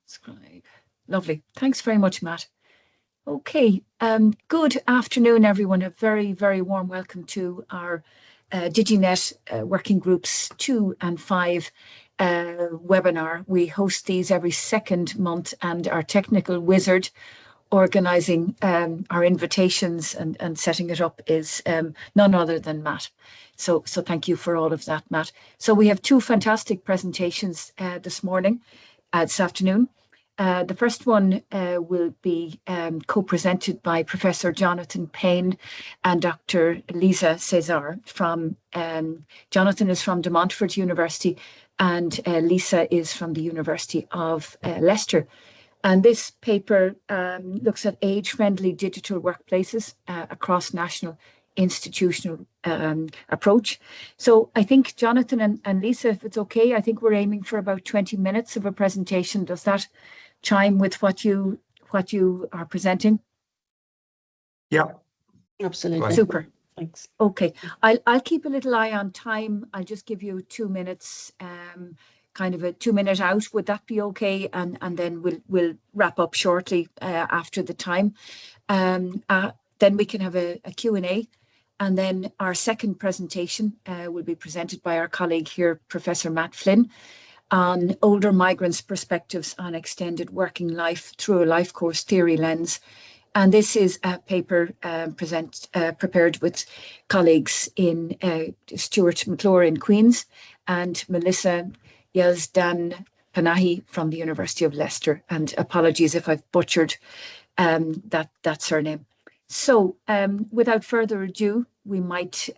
Subscribe. Lovely. Thanks very much, Matt. Okay, good afternoon, everyone. A very, very warm welcome to our Diginet Working Groups 2 and 5 webinar. We host these every second month, and our technical wizard organising our invitations and setting it up is none other than Matt. So thank you for all of that, Matt. So we have two fantastic presentations this afternoon. The first one will be co-presented by Professor Jonathan Payne and Dr. Lisa Sezer from, Jonathan is from De Montfort University and Lisa is from the University of Leicester. And this paper looks at age-friendly digital workplaces across national institutional approach. So I think Jonathan and Lisa, if it's okay, I think we're aiming for about 20 minutes of a presentation. Does that chime with what you are presenting? Yeah, absolutely. Super. Thanks. Okay, I'll keep a little eye on time. I'll just give you 2 minutes, kind of a 2-minute out. Would that be okay? And then we'll wrap up shortly after the time. Then we can have a Q&A. And then our second presentation will be presented by our colleague here, Professor Matt Flynn, on older migrants' perspectives on extended working life through a life course theory lens. And this is a paper prepared with colleagues in Stuart, McClure in Queens, and Melisa Yazdanpanahi from the University of Leicester. And apologies if I've butchered that surname. So without further ado, we might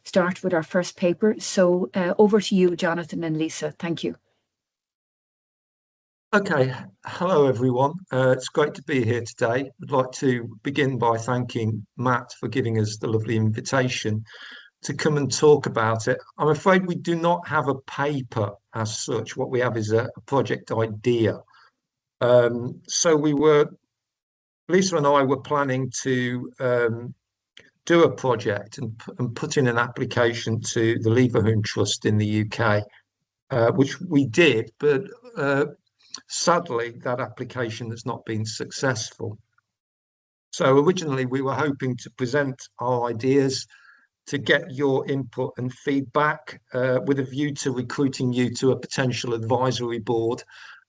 start with our first paper. So over to you, Jonathan and Lisa. Thank you. okay. Hello, everyone. It's great to be here today. I'd like to begin by thanking Matt for giving us the lovely invitation to come and talk about it. I'm afraid we do not have a paper as such. What we have is a project idea. So Lisa and I were planning to do a project and put in an application to the Leverhulme Trust in the UK, which we did, but sadly that application has not been successful. So originally we were hoping to present our ideas to get your input and feedback with a view to recruiting you to a potential advisory board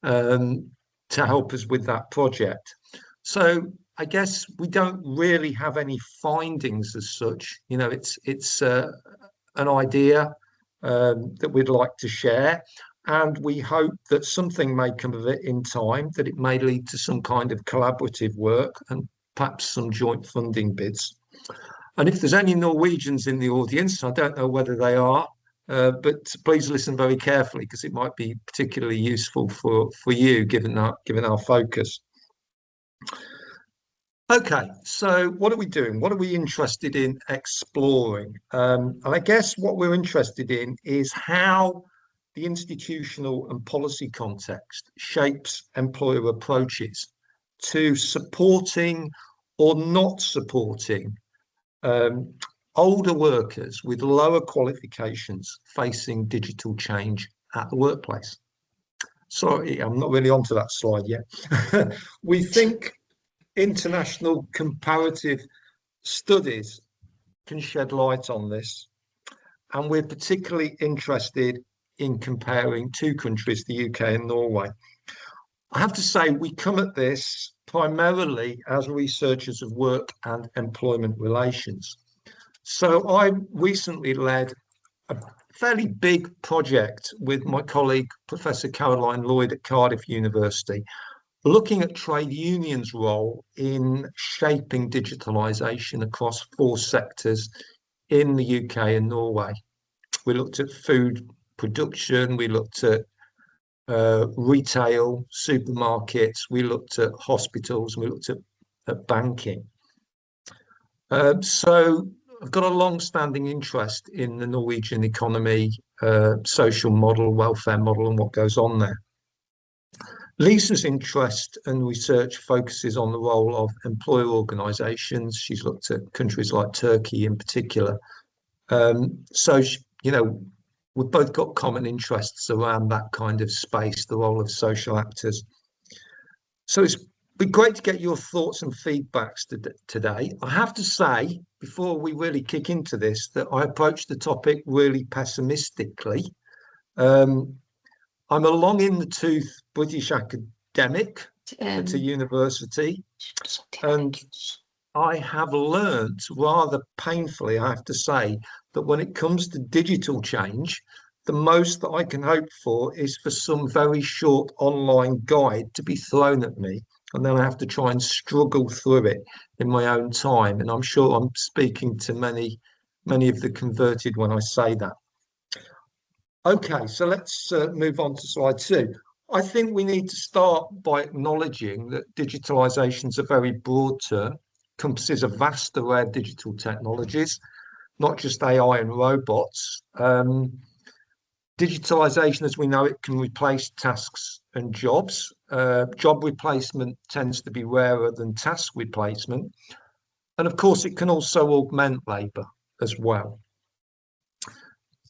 to help us with that project. So I guess we don't really have any findings as such. You know, it's an idea that we'd like to share, and we hope that something may come of it in time, that it may lead to some kind of collaborative work and perhaps some joint funding bids. And if there's any Norwegians in the audience, I don't know whether they are, but please listen very carefully because it might be particularly useful for you, given our focus. Okay, so what are we doing? What are we interested in exploring? And I guess what we're interested in is how the institutional and policy context shapes employer approaches to supporting or not supporting older workers with lower qualifications facing digital change at the workplace. Sorry, I'm not really onto that slide yet. We think international comparative studies can shed light on this, and we're particularly interested in comparing two countries, the UK and Norway. I have to say we come at this primarily as researchers of work and employment relations. So I recently led a fairly big project with my colleague, Professor Caroline Lloyd at Cardiff University, looking at trade unions' role in shaping digitalisation across 4 sectors in the UK and Norway. We looked at food production, we looked at retail, supermarkets, we looked at hospitals, we looked at banking. So I've got a long-standing interest in the Norwegian economy, social model, welfare model, and what goes on there. Lisa's interest and research focuses on the role of employer organisations. She's looked at countries like Turkey in particular. So, you know, we've both got common interests around that kind of space, the role of social actors. So it's been great to get your thoughts and feedbacks today. I have to say, before we really kick into this, that I approached the topic really pessimistically. Um, I'm a long in the tooth British academic at a university, and I have learnt rather painfully, I have to say, that when it comes to digital change, the most that I can hope for is for some very short online guide to be thrown at me, and then I have to try and struggle through it in my own time. And I'm sure I'm speaking to many of the converted when I say that. Okay, so let's move on to slide two. I think we need to start by acknowledging that digitalisation is a very broad term, encompasses a vast array of digital technologies, not just AI and robots. Digitalisation, as we know it, can replace tasks and jobs. Job replacement tends to be rarer than task replacement. And of course, it can also augment labour as well.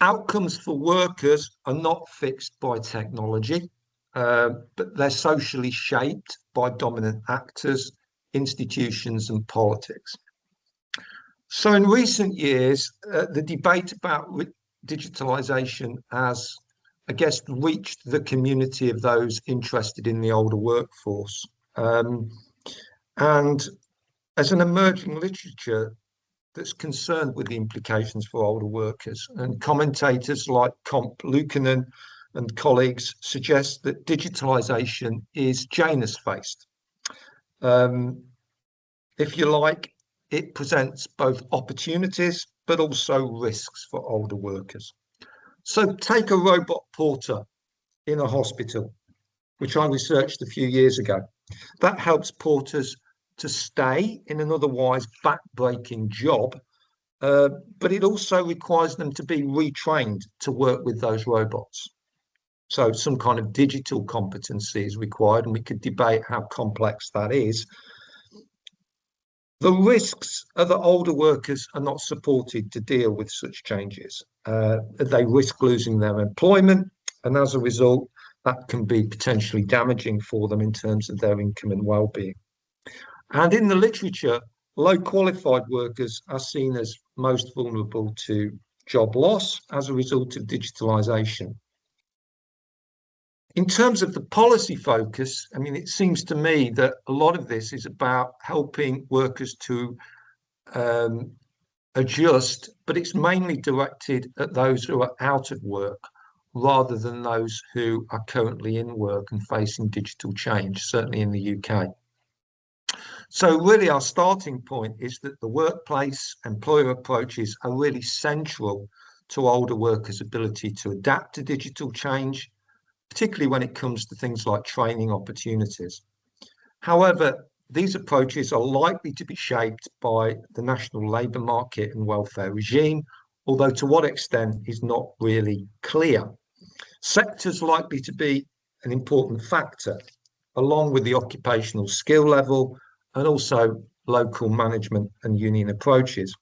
Outcomes for workers are not fixed by technology, but they're socially shaped by dominant actors, institutions, and politics. So, in recent years, the debate about digitalisation has, I guess, reached the community of those interested in the older workforce. And as an emerging literature that's concerned with the implications for older workers. And commentators like Comp Luukkonen and colleagues suggest that digitalisation is Janus-faced. If you like, it presents both opportunities but also risks for older workers. So take a robot porter in a hospital, which I researched a few years ago. That helps porters to stay in an otherwise back-breaking job, but it also requires them to be retrained to work with those robots. So some kind of digital competency is required, and we could debate how complex that is. The risks are that older workers are not supported to deal with such changes. They risk losing their employment, and as a result, that can be potentially damaging for them in terms of their income and well-being. And in the literature, low qualified workers are seen as most vulnerable to job loss as a result of digitalisation. In terms of the policy focus, I mean, it seems to me that a lot of this is about helping workers to adjust, but it's mainly directed at those who are out of work rather than those who are currently in work and facing digital change, certainly in the UK. So really our starting point is that the workplace employer approaches are really central to older workers' ability to adapt to digital change, particularly when it comes to things like training opportunities. However, these approaches are likely to be shaped by the national labour market and welfare regime, although to what extent is not really clear. Sectors likely to be an important factor, along with the occupational skill level and also local management and union approaches.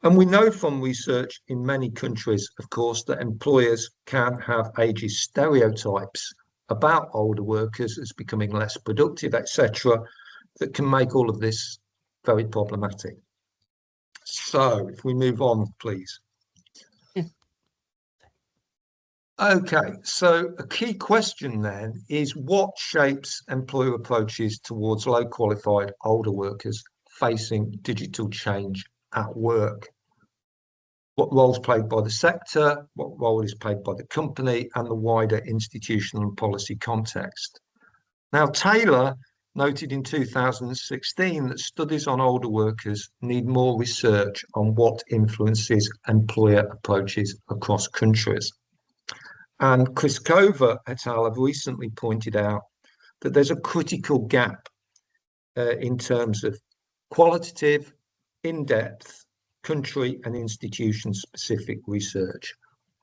And we know from research in many countries, of course, that employers can have ageist stereotypes about older workers as becoming less productive, etc., that can make all of this very problematic. So if we move on, please. Okay, so a key question then is what shapes employer approaches towards low qualified older workers facing digital change at work? What role is played by the sector, what role is played by the company, and the wider institutional and policy context. Now, Taylor noted in 2016 that studies on older workers need more research on what influences employer approaches across countries. And Kriskova et al. Have recently pointed out that there's a critical gap in terms of qualitative, in-depth, country and institution-specific research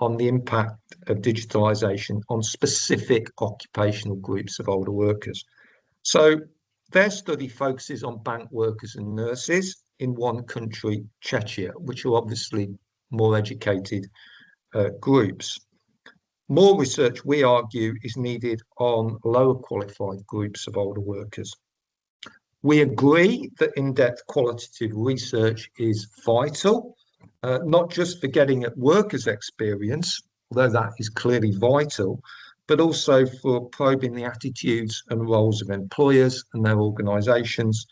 on the impact of digitalisation on specific occupational groups of older workers. So their study focuses on bank workers and nurses in one country, Czechia, which are obviously more educated groups. more research, we argue, is needed on lower qualified groups of older workers. We agree that in-depth qualitative research is vital, not just for getting at workers' experience, although that is clearly vital, but also for probing the attitudes and roles of employers and their organisations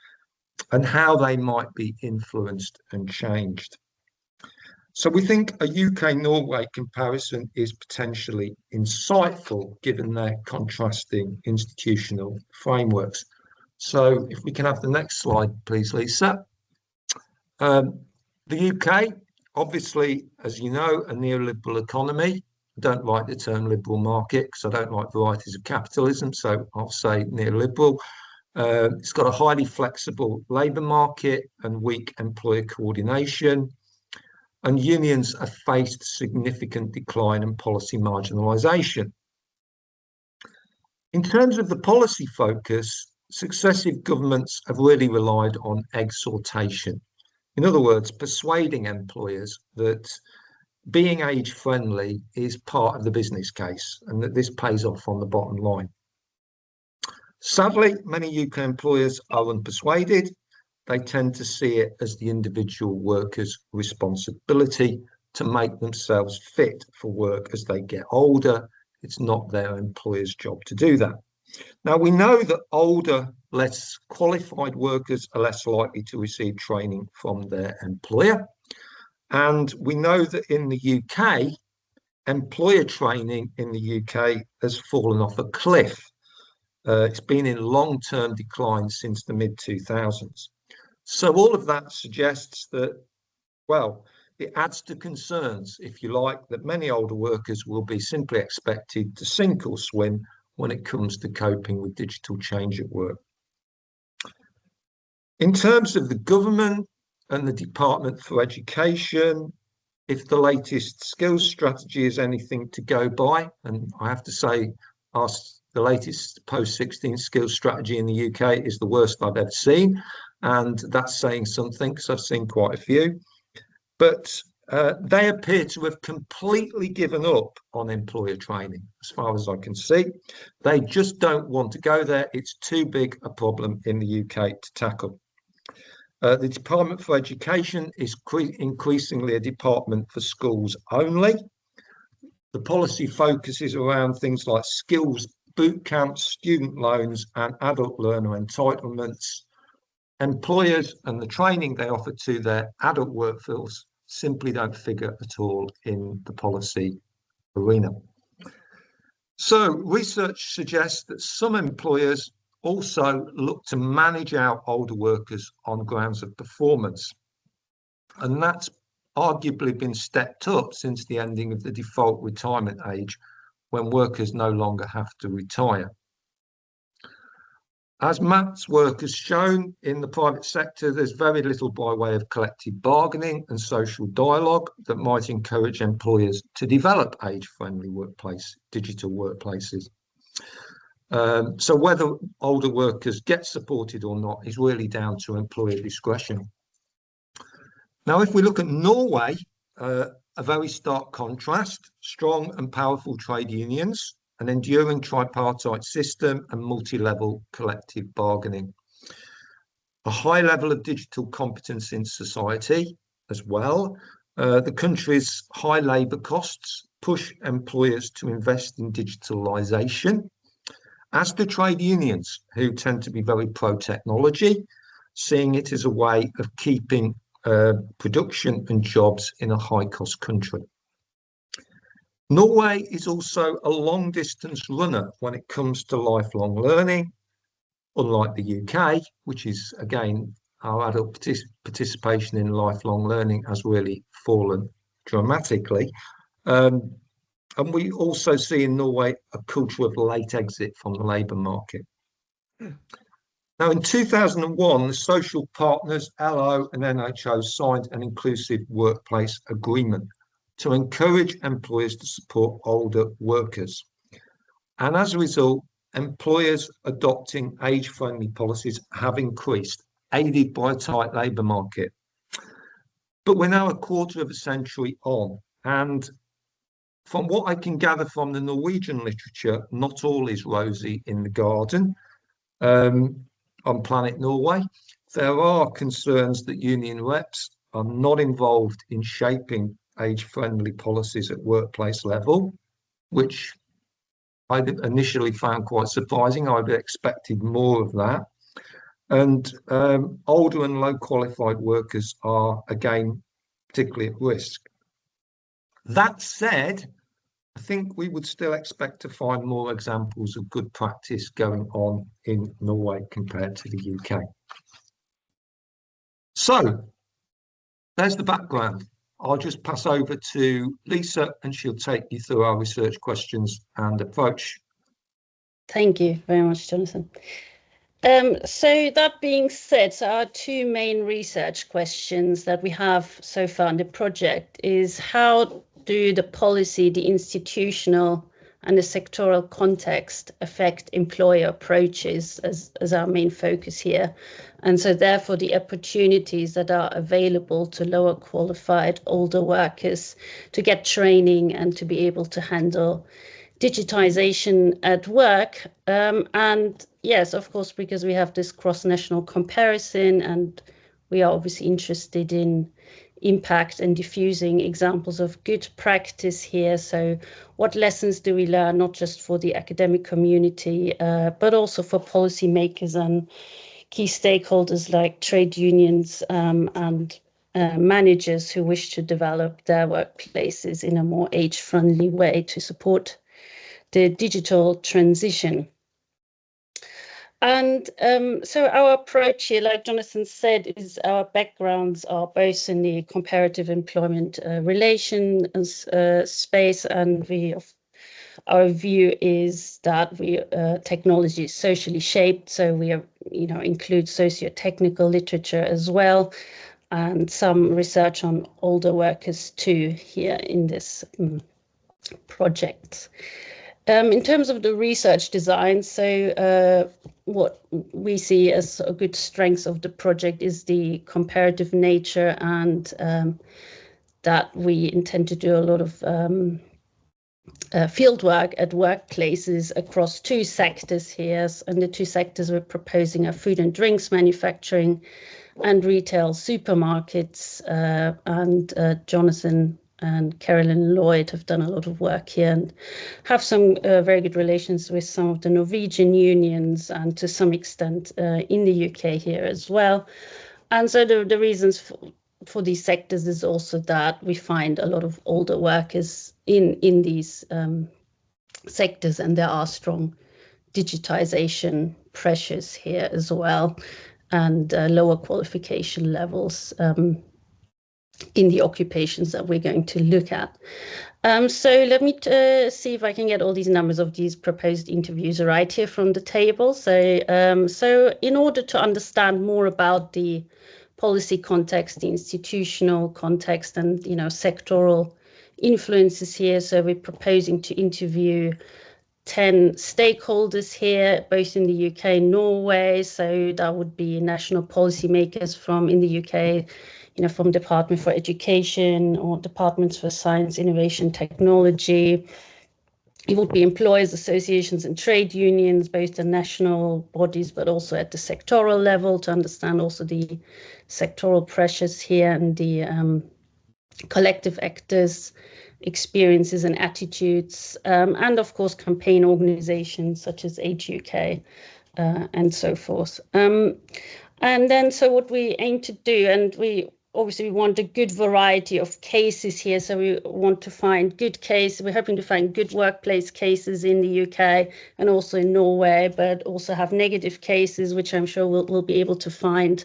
and how they might be influenced and changed. So we think a UK-Norway comparison is potentially insightful given their contrasting institutional frameworks. So if we can have the next slide, please, Lisa. The UK, obviously, as you know, a neoliberal economy. I don't like the term liberal market because I don't like varieties of capitalism, so I'll say neoliberal. It's got a highly flexible labour market and weak employer coordination, and unions have faced significant decline and policy marginalisation. In terms of the policy focus, successive governments have really relied on exhortation. In other words, persuading employers that being age friendly is part of the business case and that this pays off on the bottom line. Sadly, many UK employers are unpersuaded. They tend to see it as the individual worker's responsibility to make themselves fit for work as they get older. It's not their employer's job to do that. Now, we know that older, less qualified workers are less likely to receive training from their employer. And we know that in the UK, employer training in the UK has fallen off a cliff. It's been in long-term decline since the mid-2000s. So all of that suggests that, well, it adds to concerns, if you like, that many older workers will be simply expected to sink or swim when it comes to coping with digital change at work. In terms of the government and the Department for Education, if the latest skills strategy is anything to go by, and I have to say, the latest post-16 skills strategy in the UK is the worst I've ever seen, and that's saying something because I've seen quite a few. But they appear to have completely given up on employer training, as far as I can see. They just don't want to go there. It's too big a problem in the UK to tackle. The Department for Education is increasingly a department for schools only. The policy focuses around things like skills boot camps, student loans, and adult learner entitlements. Employers and the training they offer to their adult workforce simply don't figure at all in the policy arena. So research suggests that some employers also look to manage out older workers on grounds of performance. And that's arguably been stepped up since the ending of the default retirement age, when workers no longer have to retire. As Matt's work has shown, in the private sector, there's very little by way of collective bargaining and social dialogue that might encourage employers to develop age-friendly digital workplaces. So whether older workers get supported or not is really down to employer discretion. Now, if we look at Norway, a very stark contrast: strong and powerful trade unions, an enduring tripartite system, and multi-level collective bargaining. A high level of digital competence in society as well. The country's high labour costs push employers to invest in digitalisation, as do trade unions, who tend to be very pro-technology, seeing it as a way of keeping production and jobs in a high-cost country. Norway is also a long-distance runner when it comes to lifelong learning, unlike the UK, which is, again, our adult participation in lifelong learning has really fallen dramatically. And we also see in Norway a culture of late exit from the labour market. Now, in 2001, the social partners, LO and NHO, signed an inclusive workplace agreement to encourage employers to support older workers. And as a result, employers adopting age-friendly policies have increased, aided by a tight labour market. But we're now a quarter of a century on, and from what I can gather from the Norwegian literature, not all is rosy in the garden on Planet Norway. There are concerns that union reps are not involved in shaping age-friendly policies at workplace level, which I initially found quite surprising. I'd expected more of that. And older and low qualified workers are, again, particularly at risk. That said, I think we would still expect to find more examples of good practice going on in Norway compared to the UK. So there's the background. I'll just pass over to Lisa and she'll take you through our research questions and approach. Thank you very much, Jonathan. So that being said, so our two main research questions that we have so far in the project is how do the policy, the institutional and the sectoral context affect employer approaches as our main focus here. And so therefore the opportunities that are available to lower qualified older workers to get training and to be able to handle digitization at work. And yes, of course, because we have this cross-national comparison and we are obviously interested in impact and diffusing examples of good practice here. So what lessons do we learn, not just for the academic community, but also for policymakers and key stakeholders like trade unions and managers who wish to develop their workplaces in a more age-friendly way to support the digital transition. And so our approach here, like Jonathan said, is our backgrounds are both in the comparative employment relations space, and our view is that technology is socially shaped, so we are, include socio-technical literature as well, and some research on older workers too here in this project. In terms of the research design, so what we see as a good strength of the project is the comparative nature, and that we intend to do a lot of field work at workplaces across two sectors here. And the two sectors we're proposing are food and drinks manufacturing and retail supermarkets. And Jonathan and Carolyn Lloyd have done a lot of work here and have some very good relations with some of the Norwegian unions and to some extent in the UK here as well. And so the reasons for these sectors is also that we find a lot of older workers in these sectors, and there are strong digitization pressures here as well, and lower qualification levels in the occupations that we're going to look at. So let me see if I can get all these numbers of these proposed interviews right here from the table. So in order to understand more about the policy context, the institutional context, and sectoral influences here, so we're proposing to interview 10 stakeholders here, both in the UK and Norway. So that would be national policymakers in the UK, from Department for Education or Departments for Science, Innovation, Technology. It would be employers, associations and trade unions, both the national bodies, but also at the sectoral level to understand also the sectoral pressures here and the collective actors' experiences and attitudes, and of course campaign organizations such as Age UK and so forth. And then so what we aim to do, and we obviously want a good variety of cases here, so we want to find good cases. We're hoping to find good workplace cases in the UK and also in Norway, but also have negative cases, which I'm sure we'll be able to find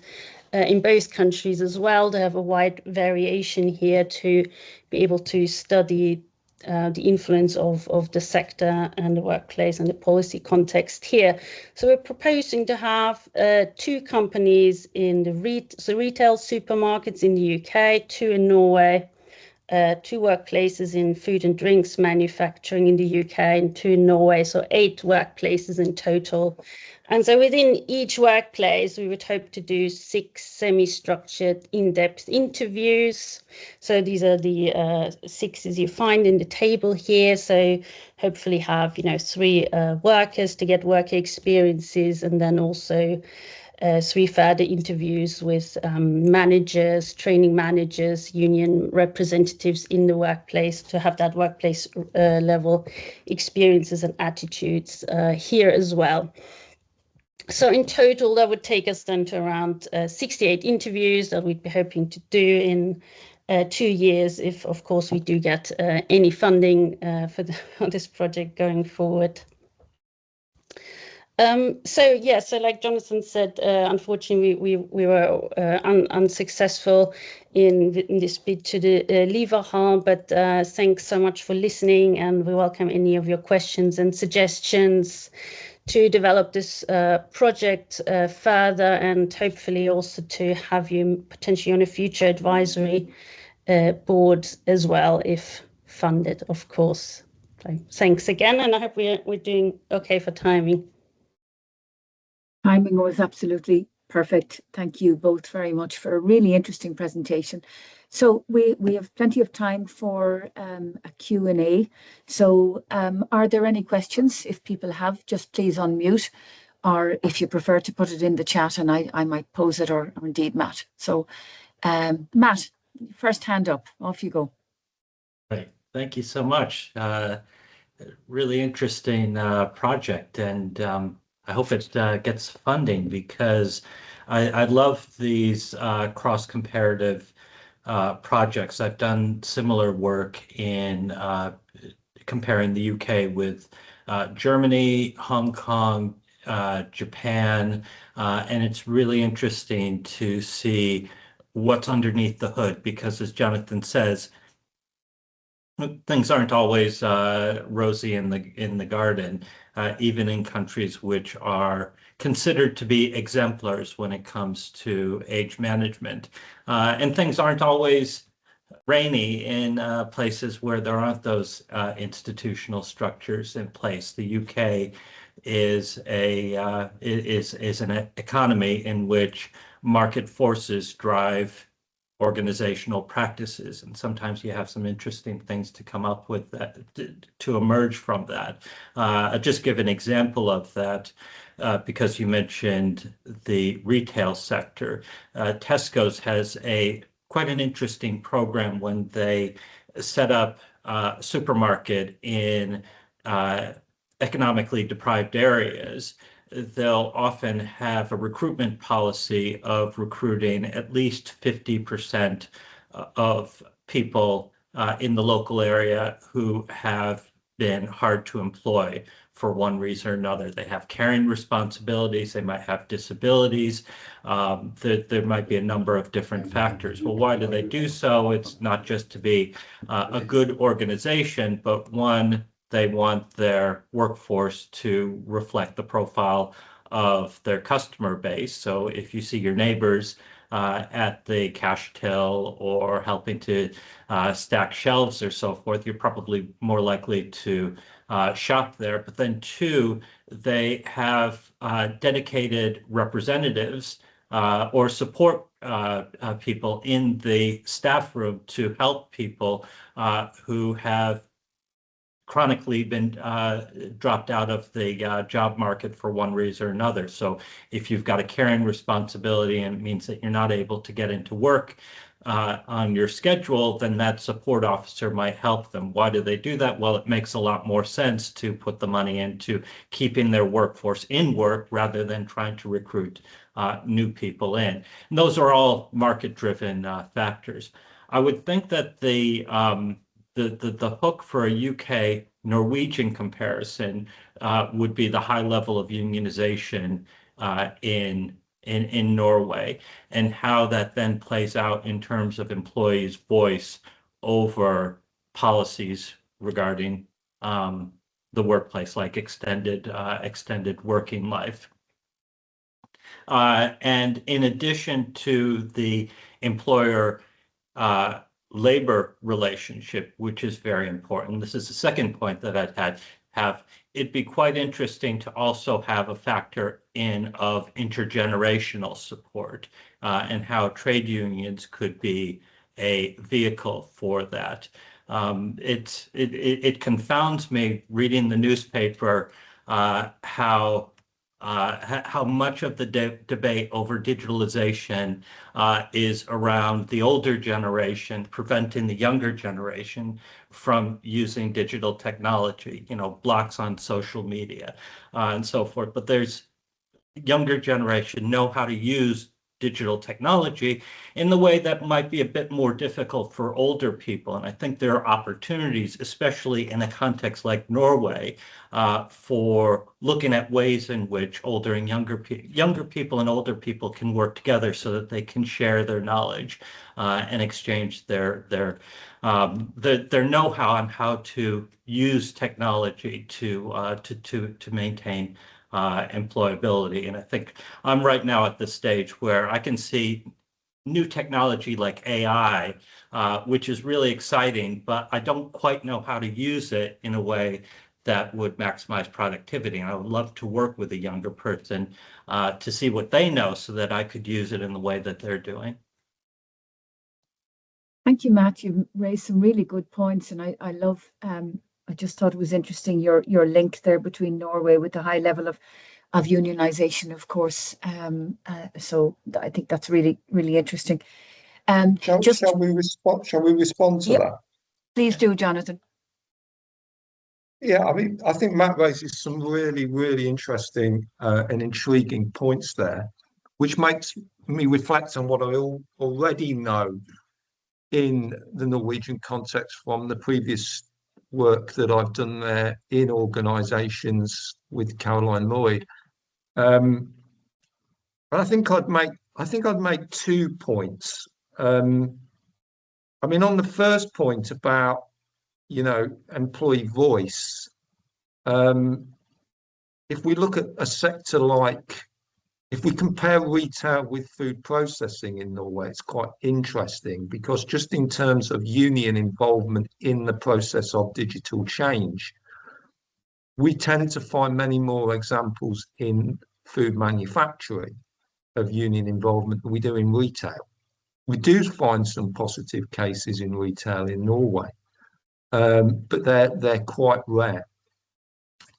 in both countries as well. They have a wide variation here to be able to study the influence of the sector and the workplace and the policy context here. So we're proposing to have 2 companies in the retail supermarkets in the UK, 2 in Norway, 2 workplaces in food and drinks manufacturing in the UK and 2 in Norway, so 8 workplaces in total. And so within each workplace, we would hope to do 6 semi-structured in-depth interviews. So these are the 6 as you find in the table here. So hopefully have, 3 workers to get work experiences, and then also 3 further interviews with managers, training managers, union representatives in the workplace to have that workplace level experiences and attitudes here as well. So in total, that would take us then to around 68 interviews that we'd be hoping to do in 2 years, if of course we do get any funding for this project going forward. So like Jonathan said, unfortunately, we were unsuccessful in this bid to the Leverhulme, but thanks so much for listening, and we welcome any of your questions and suggestions to develop this project further, and hopefully also to have you potentially on a future advisory board as well, if funded, of course. So thanks again, and I hope we're doing okay for timing. Timing was absolutely perfect. Thank you both very much for a really interesting presentation. So we have plenty of time for a Q&A. So are there any questions? If people have, just please unmute, or if you prefer to put it in the chat and I might pose it, or indeed Matt. So Matt, first hand up, off you go. Right, thank you so much. Really interesting project, and I hope it gets funding, because I love these cross-comparative projects. I've done similar work in comparing the UK with Germany, Hong Kong, Japan, and it's really interesting to see what's underneath the hood, because as Jonathan says, things aren't always rosy in the garden, even in countries which are considered to be exemplars when it comes to age management. And things aren't always rainy in places where there aren't those institutional structures in place. The UK is an economy in which market forces drive organizational practices, and sometimes you have some interesting things to come up with that to emerge from that. I'll just give an example of that because you mentioned the retail sector. Tesco's has quite an interesting program when they set up a supermarket in economically deprived areas. They'll often have a recruitment policy of recruiting at least 50% of people in the local area who have been hard to employ for one reason or another. They have caring responsibilities, they might have disabilities, there might be a number of different factors. Well, why do they do so? It's not just to be a good organization, but one, they want their workforce to reflect the profile of their customer base. So if you see your neighbors at the cash till or helping to stack shelves or so forth, you're probably more likely to shop there. But then two, they have dedicated representatives or support people in the staff room to help people who have chronically been dropped out of the job market for one reason or another. So if you've got a caring responsibility and it means that you're not able to get into work on your schedule, then that support officer might help them. Why do they do that? Well, it makes a lot more sense to put the money into keeping their workforce in work rather than trying to recruit new people in. And those are all market-driven factors. I would think that the hook for a UK Norwegian comparison would be the high level of unionization in Norway, and how that then plays out in terms of employees' voice over policies regarding the workplace, like extended working life. And in addition to the employer labor relationship, which is very important. This is the second point that I'd have. It'd be quite interesting to also have a factor in of intergenerational support and how trade unions could be a vehicle for that. It confounds me reading the newspaper how much of the debate over digitalization is around the older generation preventing the younger generation from using digital technology, blocks on social media and so forth. But there's younger generation know how to use digital technology in the way that might be a bit more difficult for older people. And I think there are opportunities, especially in a context like Norway, for looking at ways in which older and younger people and older people can work together so that they can share their knowledge and exchange their know-how on how to use technology to maintain employability. And I think I'm right now at the stage where I can see new technology like AI, which is really exciting, but I don't quite know how to use it in a way that would maximize productivity. And I would love to work with a younger person to see what they know so that I could use it in the way that they're doing. Thank you, Matt. You raised some really good points, and I love. I just thought it was interesting your link there between Norway with the high level of unionization, of course. So I think that's really interesting. Shall we respond to that? Please do, Jonathan. Yeah, I mean, I think Matt raises some really interesting and intriguing points there, which makes me reflect on what I already know in the Norwegian context from the previous work that I've done there in organisations with Caroline Lloyd. But I think I'd make 2 points. I mean, on the first point about employee voice, if we look at a sector like, if we compare retail with food processing in Norway, it's quite interesting because just in terms of union involvement in the process of digital change, we tend to find many more examples in food manufacturing of union involvement than we do in retail. We do find some positive cases in retail in Norway, but they're quite rare.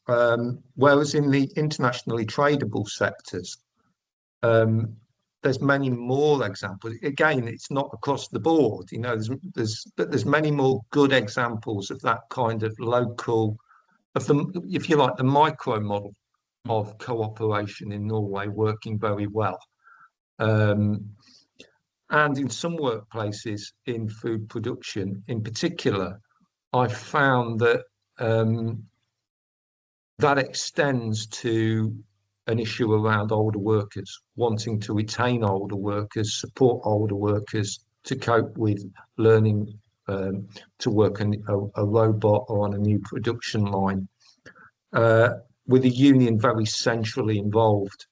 Whereas in the internationally tradable sectors, there's many more examples. Again, it's not across the board, there's many more good examples of that kind of local, of the, if you like, the micro model of cooperation in Norway working very well. And in some workplaces in food production in particular, I've found that that extends to an issue around older workers, wanting to retain older workers, support older workers to cope with learning to work on a robot or on a new production line, with the union very centrally involved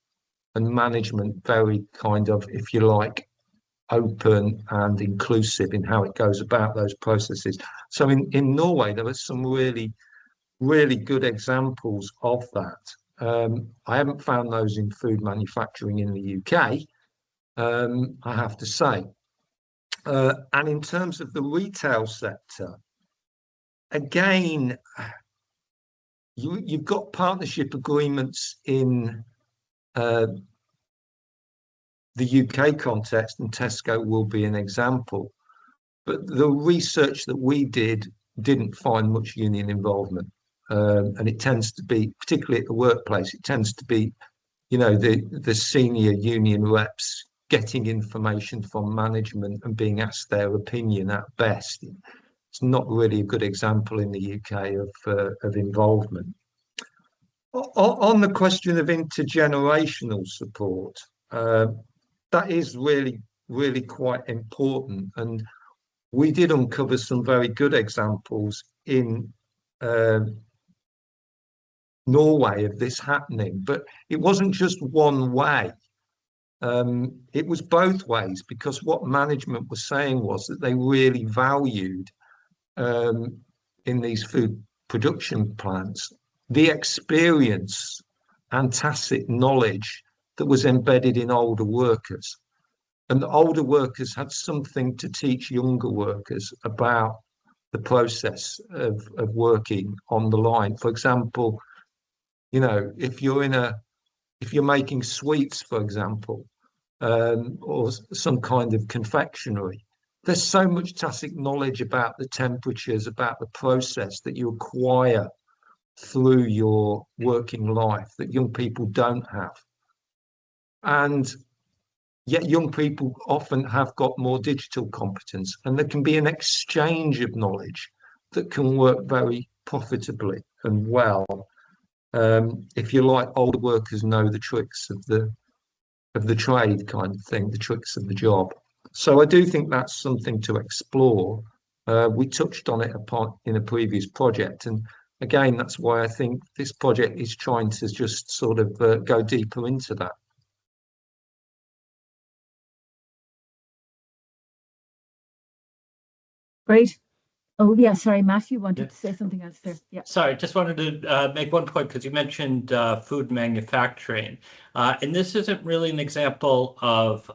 and management very kind of, if you like, open and inclusive in how it goes about those processes. So in Norway, there are some really good examples of that. I haven't found those in food manufacturing in the UK, I have to say. And in terms of the retail sector, again, you've got partnership agreements in the UK context, and Tesco will be an example. But the research that we didn't find much union involvement. And it tends to be, particularly at the workplace, it tends to be, the senior union reps getting information from management and being asked their opinion at best. It's not really a good example in the UK of involvement. On the question of intergenerational support, that is really quite important. And we did uncover some very good examples in Norway of this happening, but it wasn't just one way. it was both ways, because what management was saying was that they really valued in these food production plants the experience and tacit knowledge that was embedded in older workers. And the older workers had something to teach younger workers about the process of working on the line. For example, if you're making sweets, for example, or some kind of confectionery, there's so much tacit knowledge about the temperatures, about the process that you acquire through your working life that young people don't have. And yet young people often have got more digital competence, and there can be an exchange of knowledge that can work very profitably and well. If you like, older workers know the tricks of the trade kind of thing, the tricks of the job. So I do think that's something to explore. We touched on it in a previous project, and again, that's why I think this project is trying to just sort of go deeper into that. Great. Oh, yeah, sorry, Matt, you wanted to say something else there. Yeah. Sorry, just wanted to make one point, because you mentioned food manufacturing. And this isn't really an example of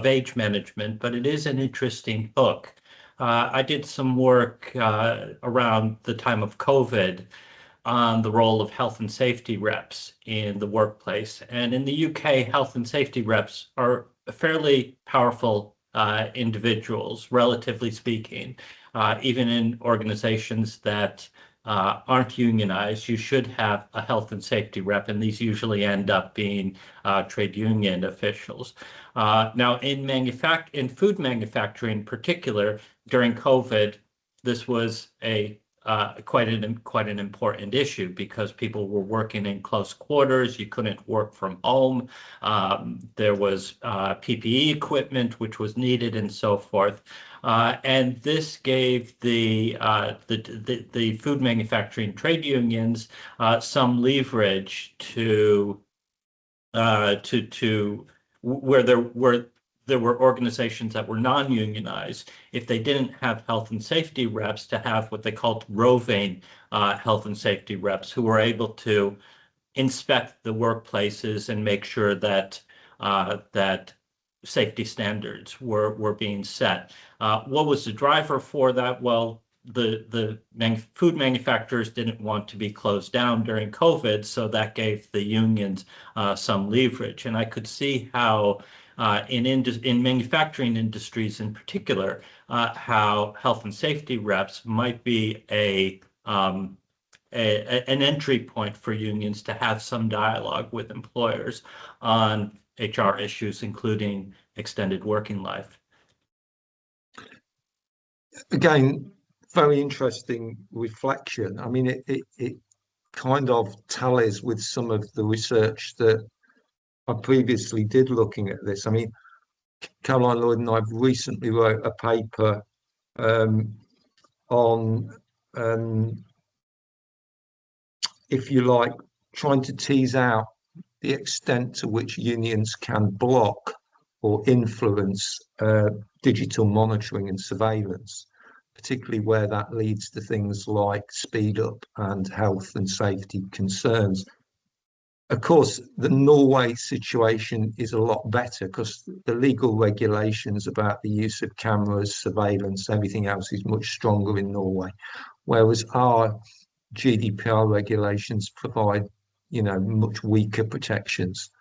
age management, but it is an interesting hook. I did some work around the time of COVID on the role of health and safety reps in the workplace. And in the UK, health and safety reps are fairly powerful individuals, relatively speaking. Even in organizations that aren't unionized, you should have a health and safety rep, and these usually end up being trade union officials. Now, in food manufacturing in particular, during COVID, this was quite an important issue, because people were working in close quarters. You couldn't work from home. There was PPE equipment which was needed, and so forth. And this gave the food manufacturing trade unions some leverage to where there were organizations that were non-unionized. If they didn't have health and safety reps, to have what they called roving health and safety reps, who were able to inspect the workplaces and make sure that safety standards were being set. What was the driver for that? Well, the food manufacturers didn't want to be closed down during COVID, so that gave the unions some leverage. And I could see how in manufacturing industries in particular, how health and safety reps might be an entry point for unions to have some dialogue with employers on HR issues, including extended working life. Again, very interesting reflection. I mean, it kind of tallies with some of the research that I previously did looking at this. I mean, Caroline Lloyd and I've recently wrote a paper on, if you like, trying to tease out the extent to which unions can block or influence digital monitoring and surveillance, particularly where that leads to things like speed up and health and safety concerns. Of course, the Norway situation is a lot better, because the legal regulations about the use of cameras, surveillance, everything else is much stronger in Norway, whereas our GDPR regulations provide, much weaker protections.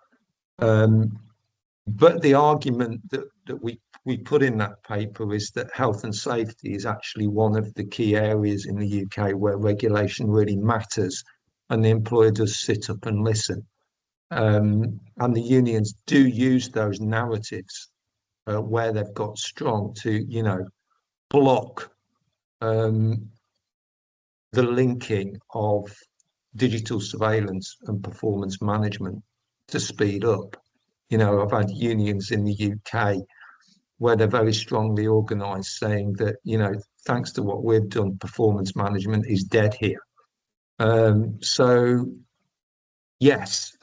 But the argument that we put in that paper is that health and safety is actually one of the key areas in the UK where regulation really matters, and the employer does sit up and listen. And the unions do use those narratives where they've got strong to, block the linking of digital surveillance and performance management to speed up. I've had unions in the UK where they're very strongly organised, saying that, thanks to what we've done, performance management is dead here. So yes,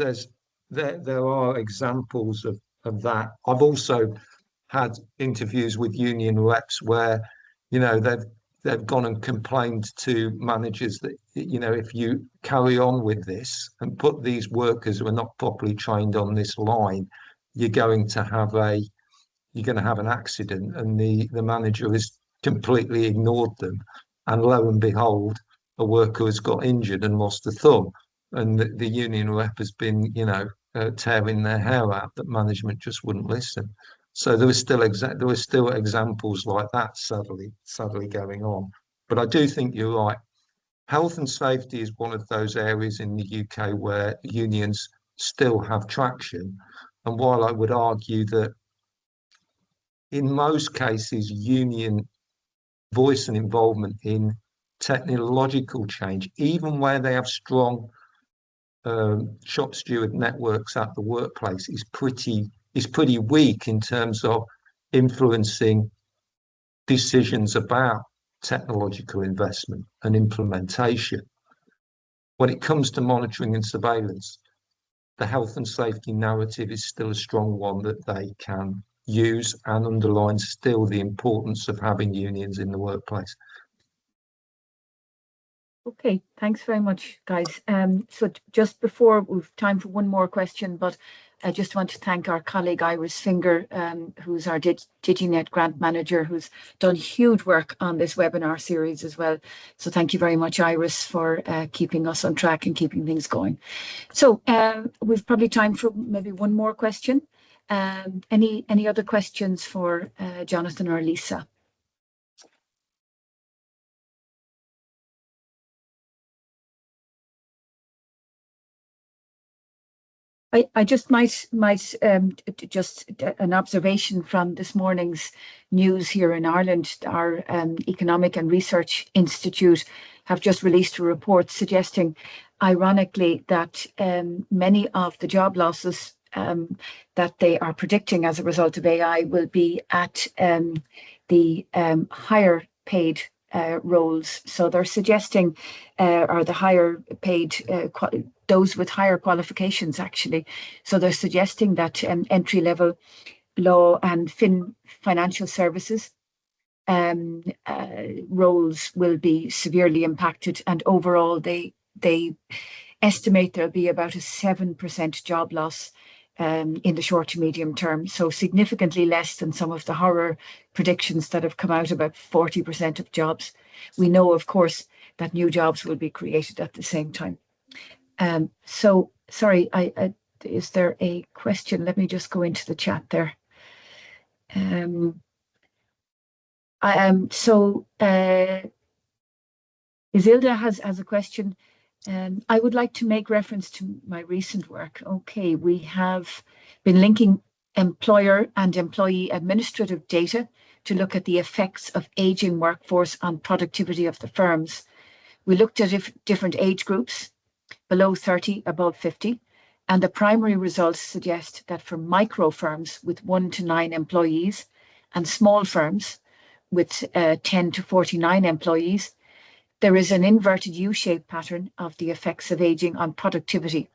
there are examples of of that. I've also had interviews with union reps where, you know, they've gone and complained to managers that, you know, if you carry on with this and put these workers who are not properly trained on this line, you're going to have an accident. And the manager has completely ignored them. And lo and behold, a worker has got injured and lost a thumb. And the union rep has been, you know, tearing their hair out that management just wouldn't listen. So there were still examples like that, sadly going on. But I do think you're right. Health and safety is one of those areas in the UK where unions still have traction. And while I would argue that in most cases, union voice and involvement in technological change, even where they have strong shop steward networks at the workplace, is pretty weak in terms of influencing decisions about technological investment and implementation. When it comes to monitoring and surveillance, the health and safety narrative is still a strong one that they can use and underlines still the importance of having unions in the workplace. Okay, thanks very much, guys. So just before we've time for one more question, but I just want to thank our colleague Iris Finger, who's our Diginet grant manager, who's done huge work on this webinar series as well. So thank you very much, Iris, for keeping us on track and keeping things going. So we've probably time for maybe one more question. Any other questions for Jonathan or Lisa? I just might just an observation from this morning's news here in Ireland. Our Economic and Research Institute have just released a report suggesting, ironically, that many of the job losses that they are predicting as a result of AI will be at the higher paid roles. So they're suggesting, or the higher paid, those with higher qualifications, actually. So they're suggesting that entry level law and financial services roles will be severely impacted. And overall, they estimate there'll be about a 7% job loss in the short to medium term. So significantly less than some of the horror predictions that have come out about 40% of jobs. We know, of course, that new jobs will be created at the same time. So sorry, is there a question? Let me just go into the chat there. Isilda has a question. I would like to make reference to my recent work. Okay, we have been linking employer and employee administrative data to look at the effects of aging workforce on productivity of the firms. We looked at different age groups, below 30, above 50, and the primary results suggest that for micro firms with 1 to 9 employees and small firms with 10 to 49 employees, there is an inverted U-shaped pattern of the effects of aging on productivity,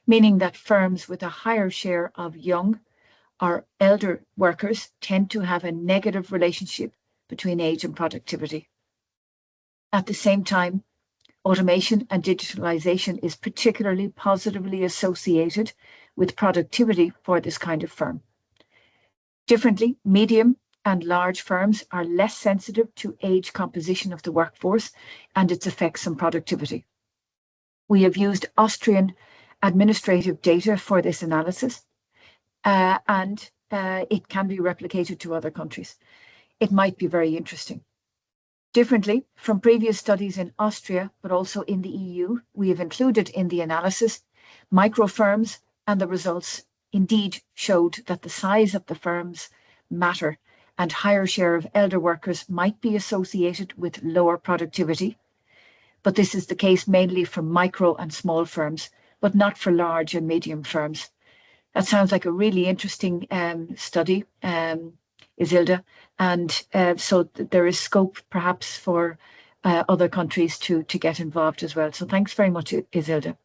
meaning that firms with a higher share of young or elder workers tend to have a negative relationship between age and productivity. At the same time, automation and digitalization is particularly positively associated with productivity for this kind of firm. Differently, medium and large firms are less sensitive to age composition of the workforce and its effects on productivity. We have used Austrian administrative data for this analysis, and it can be replicated to other countries. It might be very interesting. Differently from previous studies in Austria, but also in the EU, we have included in the analysis micro firms, and the results indeed showed that the size of the firms matter, and higher share of elder workers might be associated with lower productivity. But this is the case mainly for micro and small firms, but not for large and medium firms. That sounds like a really interesting study, Isilda. And so there is scope perhaps for other countries to get involved as well. So thanks very much, Isilda.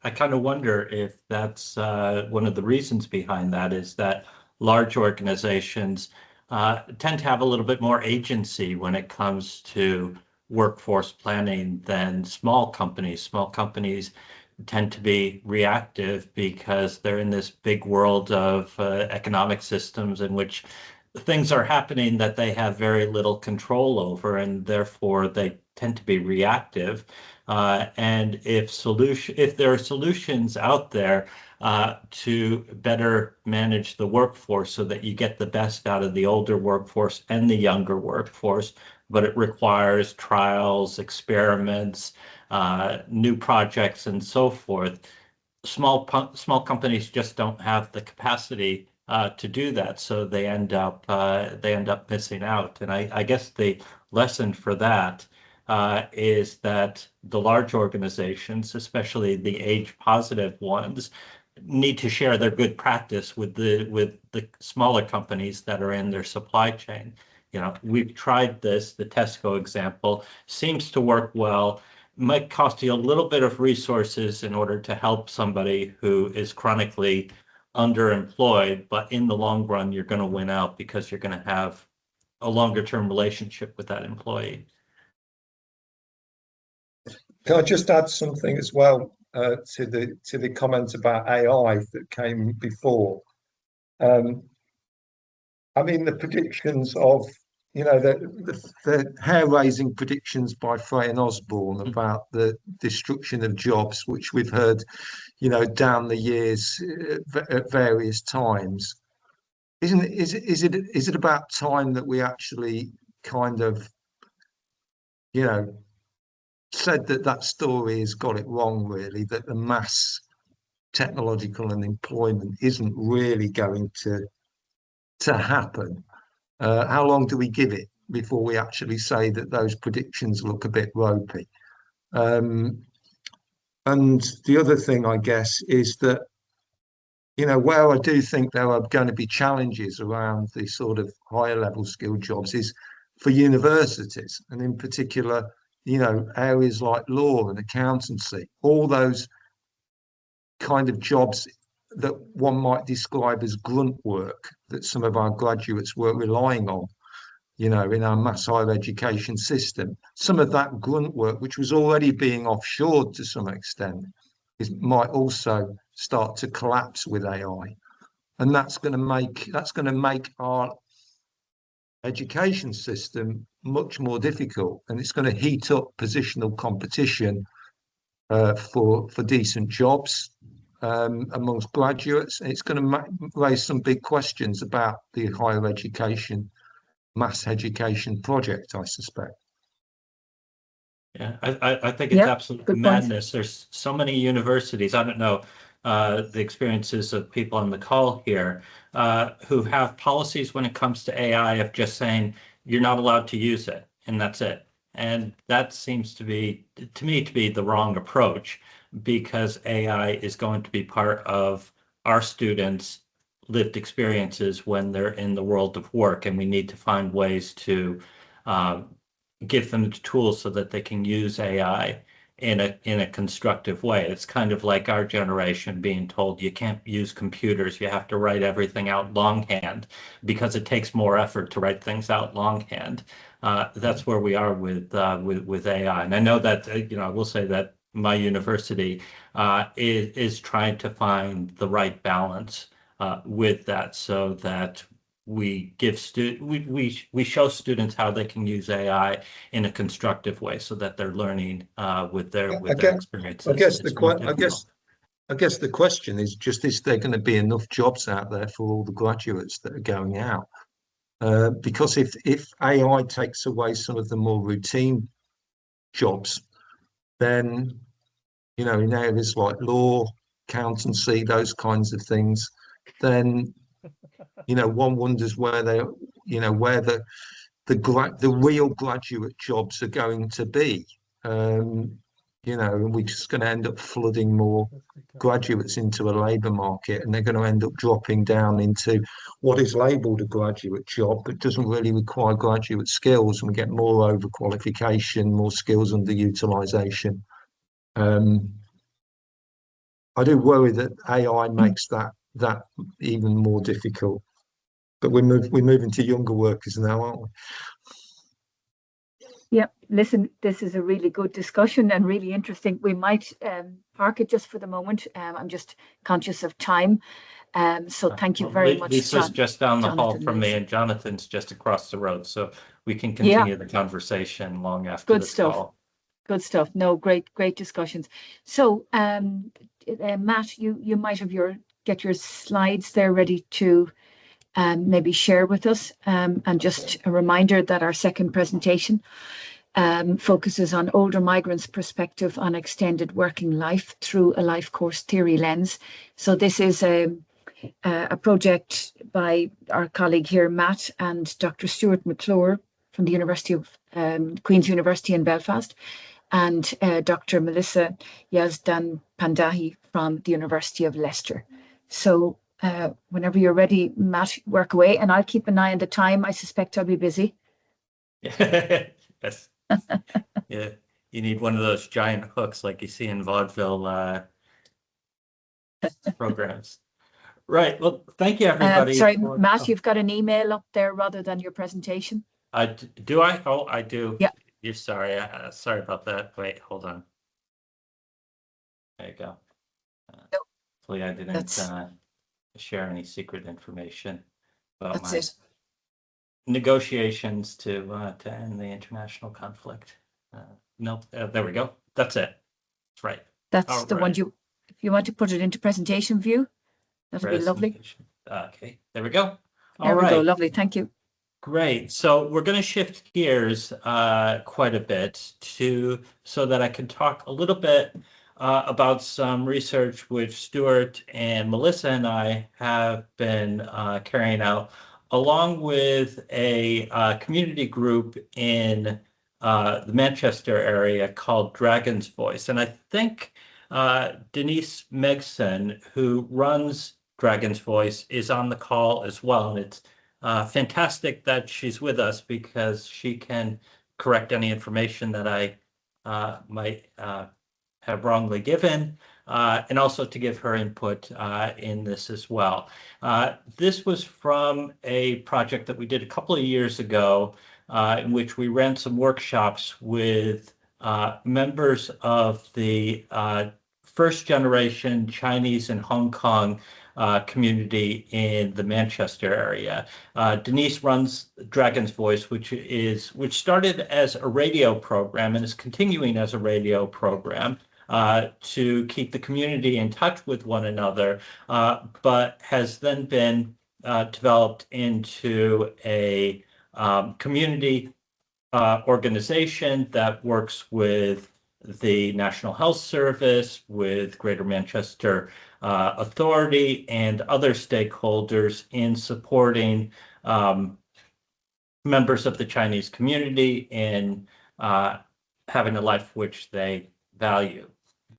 I kind of wonder if that's one of the reasons behind that is that large organizations tend to have a little bit more agency when it comes to workforce planning than small companies. Small companies tend to be reactive because they're in this big world of economic systems in which things are happening that they have very little control over, and therefore they tend to be reactive. And if there are solutions out there to better manage the workforce so that you get the best out of the older workforce and the younger workforce, but it requires trials, experiments, new projects, and so forth. Small companies just don't have the capacity to do that, so they end up missing out. And I guess the lesson for that is that the large organizations, especially the age positive ones, need to share their good practice with the smaller companies that are in their supply chain. We've tried this. The Tesco example seems to work well. Might cost you a little bit of resources in order to help somebody who is chronically underemployed, but in the long run, you're going to win out because you're going to have a longer term relationship with that employee. Can I just add something as well to the comment about AI that came before? I mean, the predictions of, the hair-raising predictions by Frey and Osborne about the destruction of jobs, which we've heard, down the years at various times. Is it about time that we actually kind of, said that story has got it wrong, really, that the mass technological unemployment isn't really going to happen? How long do we give it before we actually say that those predictions look a bit ropey? And the other thing, I guess, is that, where I do think there are going to be challenges around the sort of higher level skilled jobs is for universities, and in particular, areas like law and accountancy, all those kind of jobs that one might describe as grunt work that some of our graduates were relying on, in our mass higher education system. Some of that grunt work, which was already being offshored to some extent, might also start to collapse with AI. And that's going to make our education system much more difficult, and it's going to heat up positional competition for decent jobs amongst graduates. It's going to raise some big questions about the higher education, mass education project, I suspect. Yeah, I think it's absolute madness. There's so many universities. I don't know the experiences of people on the call here who have policies when it comes to AI of just saying you're not allowed to use it, and that's it. And that seems to me to be the wrong approach, because AI is going to be part of our students' lived experiences when they're in the world of work, and we need to find ways to give them the tools so that they can use AI in a constructive way. It's kind of like our generation being told you can't use computers, you have to write everything out longhand because it takes more effort to write things out longhand. That's where we are with AI. And I know that I will say that my university is trying to find the right balance with that, so that we show students how they can use AI in a constructive way, so that they're learning with their experiences. I guess the question is just, is there going to be enough jobs out there for all the graduates that are going out? Because if AI takes away some of the more routine jobs, then in areas like law, accountancy, those kinds of things, then one wonders where where the real graduate jobs are going to be. And we're just going to end up flooding more graduates into a labour market, and they're going to end up dropping down into what is labelled a graduate job, but doesn't really require graduate skills, and we get more overqualification, more skills underutilisation. I do worry that AI makes that even more difficult. But we're moving to younger workers now, aren't we? Yeah, listen, this is a really good discussion and really interesting. We might park it just for the moment. I'm just conscious of time. So thank you very much, Lisa's just down the hall Jonathan. from me, and Jonathan's just across the road, so we can Yeah, continue the conversation long after good this stuff. call. Good stuff. No, great discussions. So, Matt, you might have get your slides there ready to maybe share with us. And just a reminder that our second presentation focuses on older migrants' perspective on extended working life through a life course theory lens. So this is a project by our colleague here, Matt, and Dr. Stuart McClure from the University of Queen's University in Belfast, and Dr. Melisa Yazdanpanahi from the University of Leicester. So whenever you're ready, Matt, work away, and I'll keep an eye on the time. I suspect I'll be busy. Yes. Yeah, you need one of those giant hooks like you see in vaudeville programs. Right. Well, thank you, everybody. Sorry, Matt, you've got an email up there rather than your presentation. Do I? Oh, I do. Yeah. You're sorry. Sorry about that. Wait, hold on. There you go. Hopefully I didn't share any secret information about my negotiations to end the international conflict. Nope. There we go. That's it. That's right. That's the one if you want to put it into presentation view, that'll be lovely. Okay, there we go. There we go. Lovely. Thank you. Great. So we're going to shift gears quite a bit so that I can talk a little bit about some research which Stuart and Melisa and I have been carrying out, along with a community group in the Manchester area called Dragon's Voice. And I think Denise Megson, who runs Dragon's Voice, is on the call as well. And it's fantastic that she's with us because she can correct any information that I might have wrongly given, and also to give her input in this as well. This was from a project that we did a couple of years ago in which we ran some workshops with members of the first generation Chinese in Hong Kong community in the Manchester area. Denise runs Dragon's Voice, which started as a radio program and is continuing as a radio program to keep the community in touch with one another, but has then been developed into a community organization that works with the National Health Service, with Greater Manchester Authority, and other stakeholders in supporting members of the Chinese community in having a life which they value.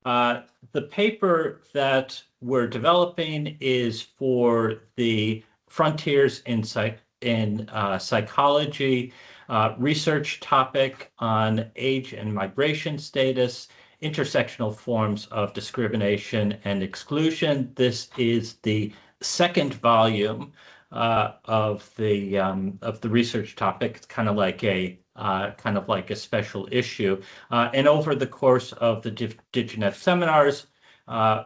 The paper that we're developing is for the Frontiers in Psychology research topic on age and migration status, intersectional forms of discrimination and exclusion. This is the second volume of the research topic. It's kind of like a special issue. And over the course of the Diginet seminars,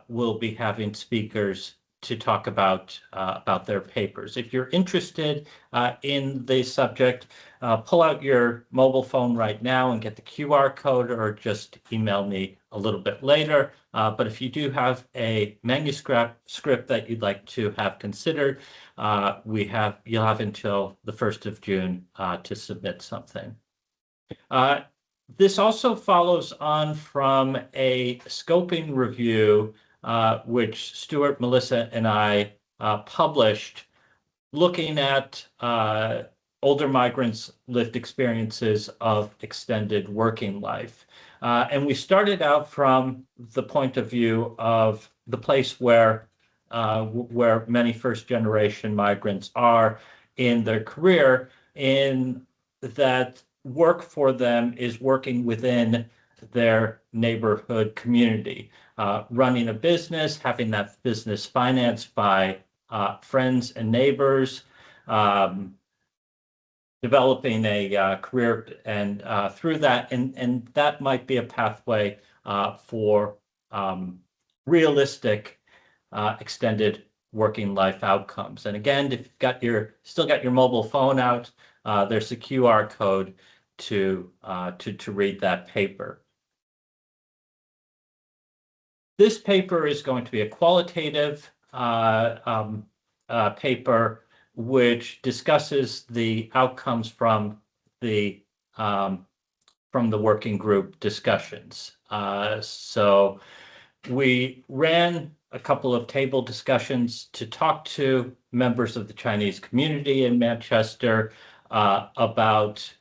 we'll be having speakers to talk about their papers. If you're interested in the subject, pull out your mobile phone right now and get the QR code, or just email me a little bit later. But if you do have a manuscript that you'd like to have considered, you'll have until the 1st of June to submit something. This also follows on from a scoping review which Stuart, Melisa, and I published, looking at older migrants' lived experiences of extended working life. And we started out from the point of view of the place where many first-generation migrants are in their career, in that work for them is working within their neighborhood community, running a business, having that business financed by friends and neighbors, developing a career and through that, and that might be a pathway for realistic extended working life outcomes. And again, if you've got still got your mobile phone out, there's a QR code to read that paper. This paper is going to be a qualitative paper which discusses the outcomes from the working group discussions. So we ran a couple of table discussions to talk to members of the Chinese community in Manchester about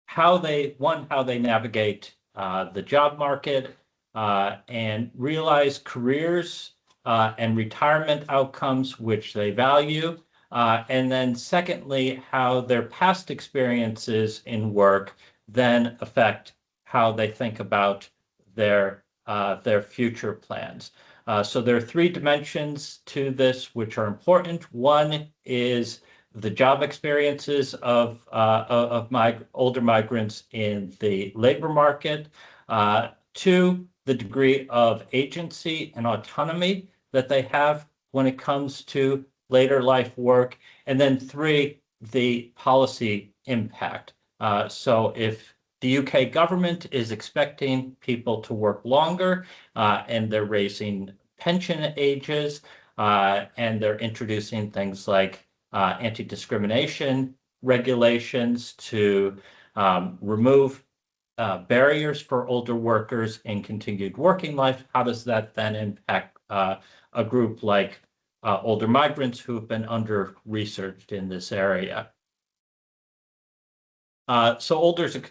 how they navigate the job market and realize careers and retirement outcomes which they value. And then secondly, how their past experiences in work then affect how they think about their future plans. So there are three dimensions to this which are important. One is the job experiences of older migrants in the labor market. Two, the degree of agency and autonomy that they have when it comes to later life work. And then three, the policy impact. So if the UK government is expecting people to work longer and they're raising pension ages and they're introducing things like anti-discrimination regulations to remove barriers for older workers in continued working life, how does that then impact a group like older migrants who have been under-researched in this area? So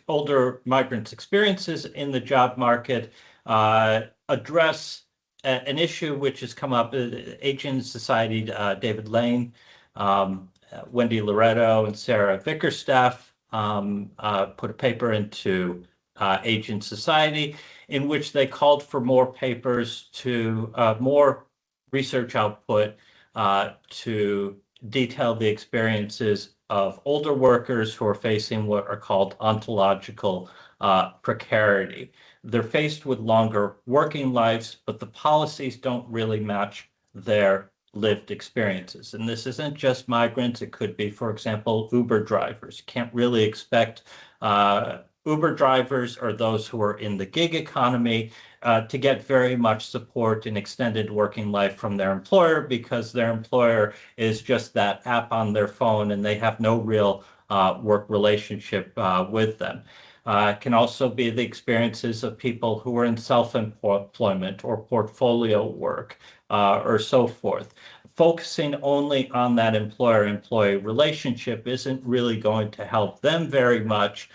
older migrants' experiences in the job market address an issue which has come up. Aging Society, David Lane, Wendy Loretto, and Sarah Vickerstaff put a paper into Aging Society in which they called for more papers to more research output to detail the experiences of older workers who are facing what are called ontological precarity. They're faced with longer working lives, but the policies don't really match their lived experiences. And this isn't just migrants. It could be, for example, Uber drivers. You can't really expect Uber drivers or those who are in the gig economy to get very much support in extended working life from their employer, because their employer is just that app on their phone and they have no real work relationship with them. It can also be the experiences of people who are in self-employment or portfolio work or so forth. Focusing only on that employer-employee relationship isn't really going to help them very much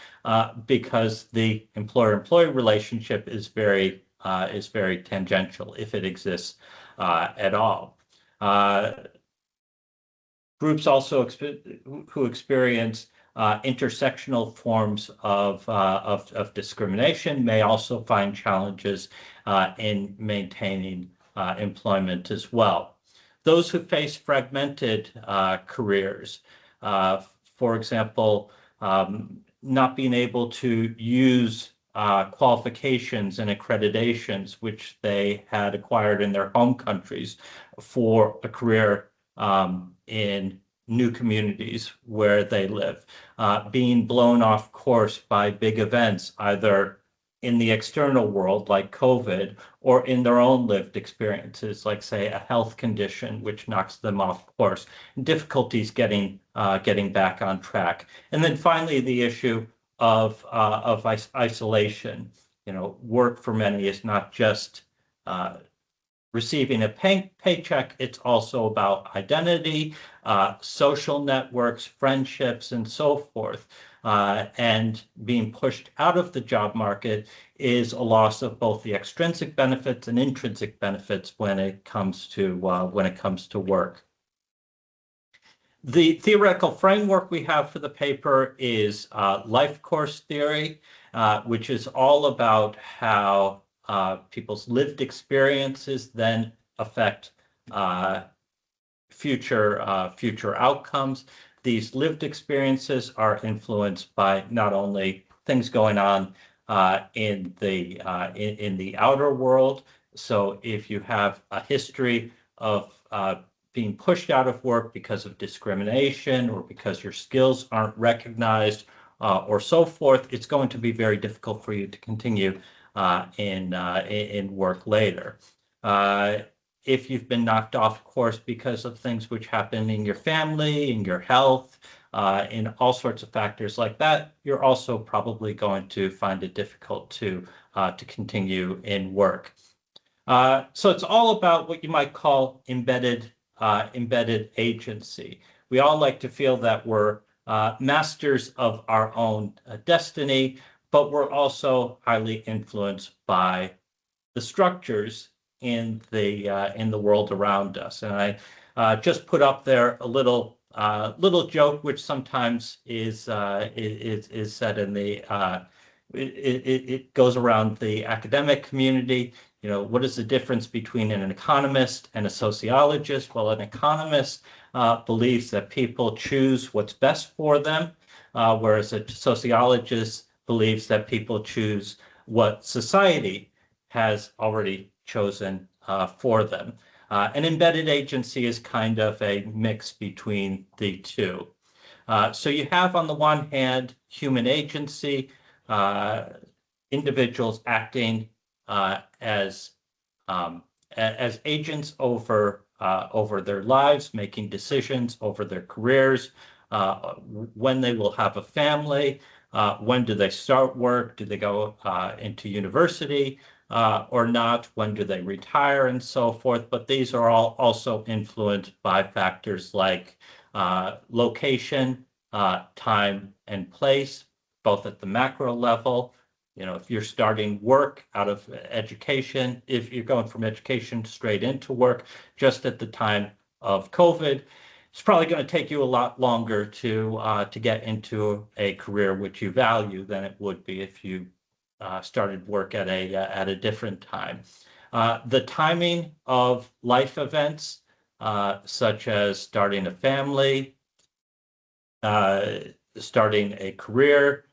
because the employer-employee relationship is very tangential, if it exists at all. Groups also who experience intersectional forms of discrimination may also find challenges in maintaining employment as well. Those who face fragmented careers, for example, not being able to use qualifications and accreditations which they had acquired in their home countries for a career in new communities where they live, being blown off course by big events, either in the external world like COVID or in their own lived experiences, like say a health condition which knocks them off course, difficulties getting back on track. And then finally, the issue of isolation. Work for many is not just receiving a paycheck, it's also about identity, social networks, friendships, and so forth. And being pushed out of the job market is a loss of both the extrinsic benefits and intrinsic benefits when it comes to work. The theoretical framework we have for the paper is life course theory, which is all about how people's lived experiences then affect future outcomes. These lived experiences are influenced by not only things going on in the outer world. So if you have a history of being pushed out of work because of discrimination or because your skills aren't recognized or so forth, it's going to be very difficult for you to continue in work later. If you've been knocked off course because of things which happen in your family, in your health, in all sorts of factors like that, you're also probably going to find it difficult to continue in work. So it's all about what you might call embedded agency. We all like to feel that we're masters of our own destiny, but we're also highly influenced by the structures in the world around us. And I just put up there a little joke, which sometimes is said in the it goes around the academic community. You know, what is the difference between an economist and a sociologist? Well, an economist believes that people choose what's best for them, whereas a sociologist believes that people choose what society has already chosen for them. An embedded agency is kind of a mix between the two. So you have, on the one hand, human agency, individuals acting as agents over their lives, making decisions over their careers, when they will have a family, when do they start work, do they go into university or not, when do they retire, and so forth. But these are all also influenced by factors like location, time, and place, both at the macro level. You know, if you're starting work out of education, if you're going from education straight into work just at the time of COVID, it's probably going to take you a lot longer to get into a career which you value than it would be if you started work at a different time. The timing of life events, such as starting a family, starting a career,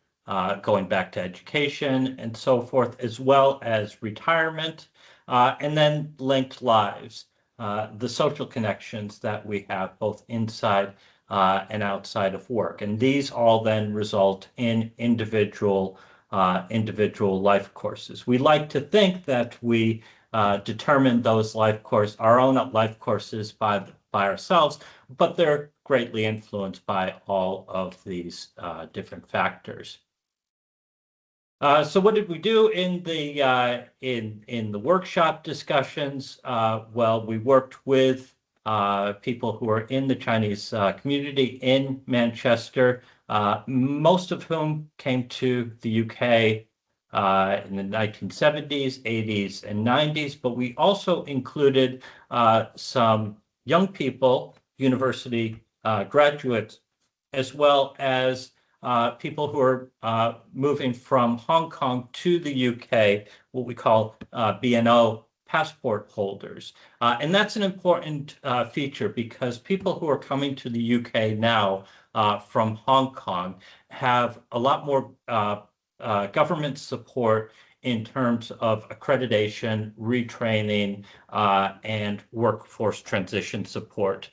going back to education, and so forth, as well as retirement, and then linked lives, the social connections that we have both inside and outside of work. And these all then result in individual life courses. We like to think that we determine those our own life courses by ourselves, but they're greatly influenced by all of these different factors. So what did we do in the workshop discussions? Well, we worked with people who are in the Chinese community in Manchester, most of whom came to the UK in the 1970s, 80s, and 90s, but we also included some young people, university graduates, as well as people who are moving from Hong Kong to the UK, what we call BNO passport holders. And that's an important feature because people who are coming to the UK now from Hong Kong have a lot more government support in terms of accreditation, retraining, and workforce transition support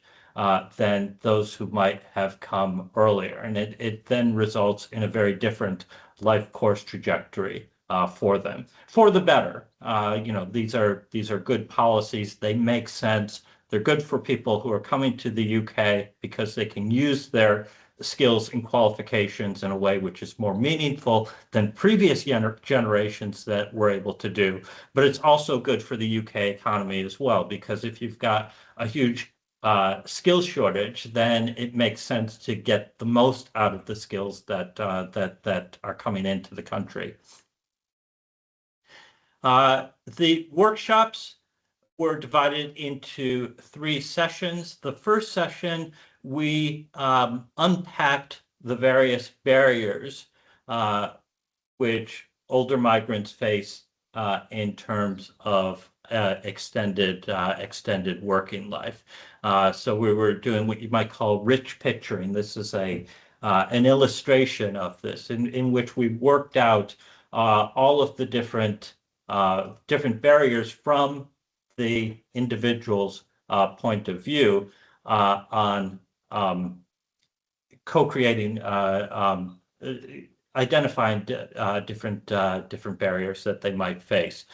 than those who might have come earlier. And it then results in a very different life course trajectory for them, for the better. You know, these are good policies. They make sense. They're good for people who are coming to the UK because they can use their skills and qualifications in a way which is more meaningful than previous generations that were able to do. But it's also good for the UK economy as well, because if you've got a huge skills shortage, then it makes sense to get the most out of the skills that are coming into the country. The workshops were divided into 3 sessions. The first session, we unpacked the various barriers which older migrants face in terms of extended working life. So we were doing what you might call rich picturing. This is an illustration of this in which we worked out all of the different barriers from the individual's point of view on co-creating, identifying different barriers that they might face.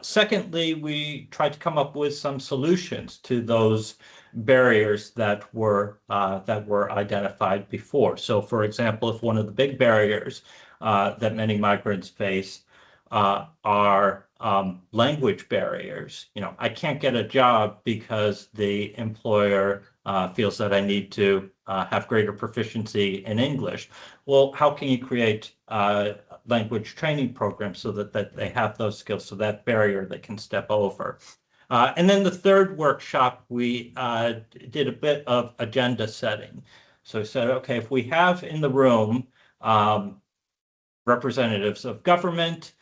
Secondly, we tried to come up with some solutions to those barriers that were identified before. So, for example, if one of the big barriers that many migrants face are language barriers. I can't get a job because the employer feels that I need to have greater proficiency in English. Well, how can you create language training programs so that they have those skills, so that barrier they can step over? And then the third workshop, we did a bit of agenda setting. So we said, okay, if we have in the room representatives of government,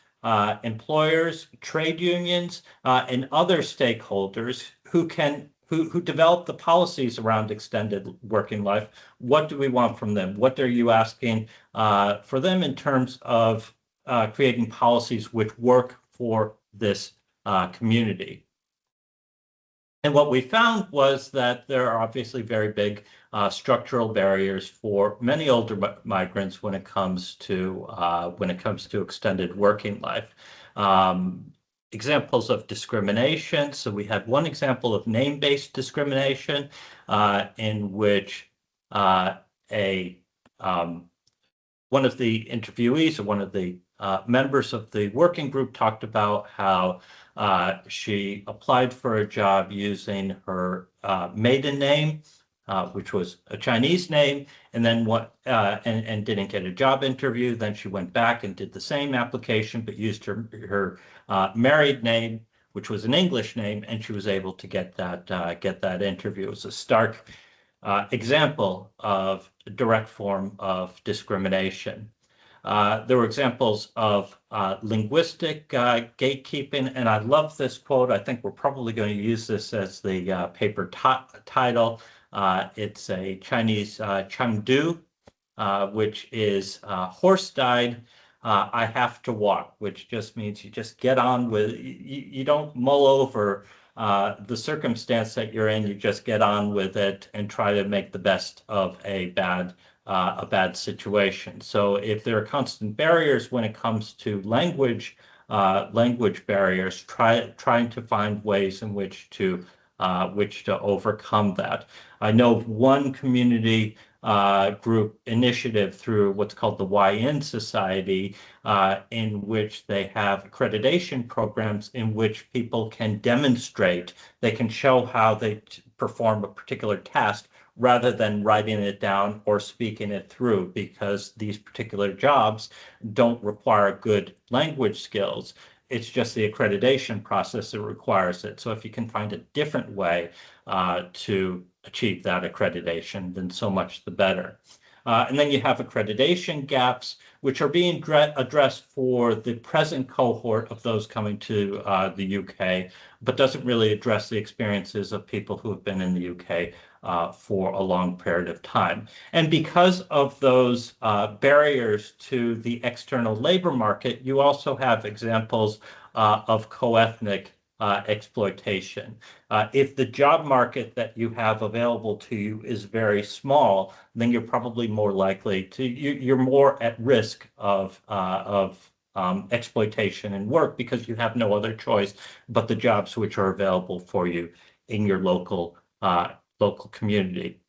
employers, trade unions, and other stakeholders who develop the policies around extended working life. What do we want from them? What are you asking for them in terms of creating policies which work for this community? And what we found was that there are obviously very big structural barriers for many older migrants when it comes to extended working life. Examples of discrimination. So we had one example of name-based discrimination in which one of the interviewees or one of the members of the working group talked about how she applied for a job using her maiden name, which was a Chinese name, and then and didn't get a job interview. Then she went back and did the same application, but used her married name, which was an English name, and she was able to get that interview. It was a stark example of a direct form of discrimination. There were examples of linguistic gatekeeping, and I love this quote. I think we're probably going to use this as the paper title. It's a Chinese Chengdu, which is horse died, I have to walk, which just means you just get on with, you don't mull over the circumstance that you're in, you just get on with it and try to make the best of a bad situation. So if there are constant barriers when it comes to language barriers, trying to find ways in which to overcome that. I know of one community group initiative through what's called the YN Society, in which they have accreditation programs in which people can demonstrate, they can show how they perform a particular task rather than writing it down or speaking it through, because these particular jobs don't require good language skills. It's just the accreditation process that requires it. So if you can find a different way to achieve that accreditation, then so much the better. And then you have accreditation gaps, which are being addressed for the present cohort of those coming to the UK, but doesn't really address the experiences of people who have been in the UK for a long period of time. And because of those barriers to the external labor market, you also have examples of co-ethnic exploitation. If the job market that you have available to you is very small, then you're probably more likely to, you're more at risk of exploitation and work, because you have no other choice but the jobs which are available for you in your local community.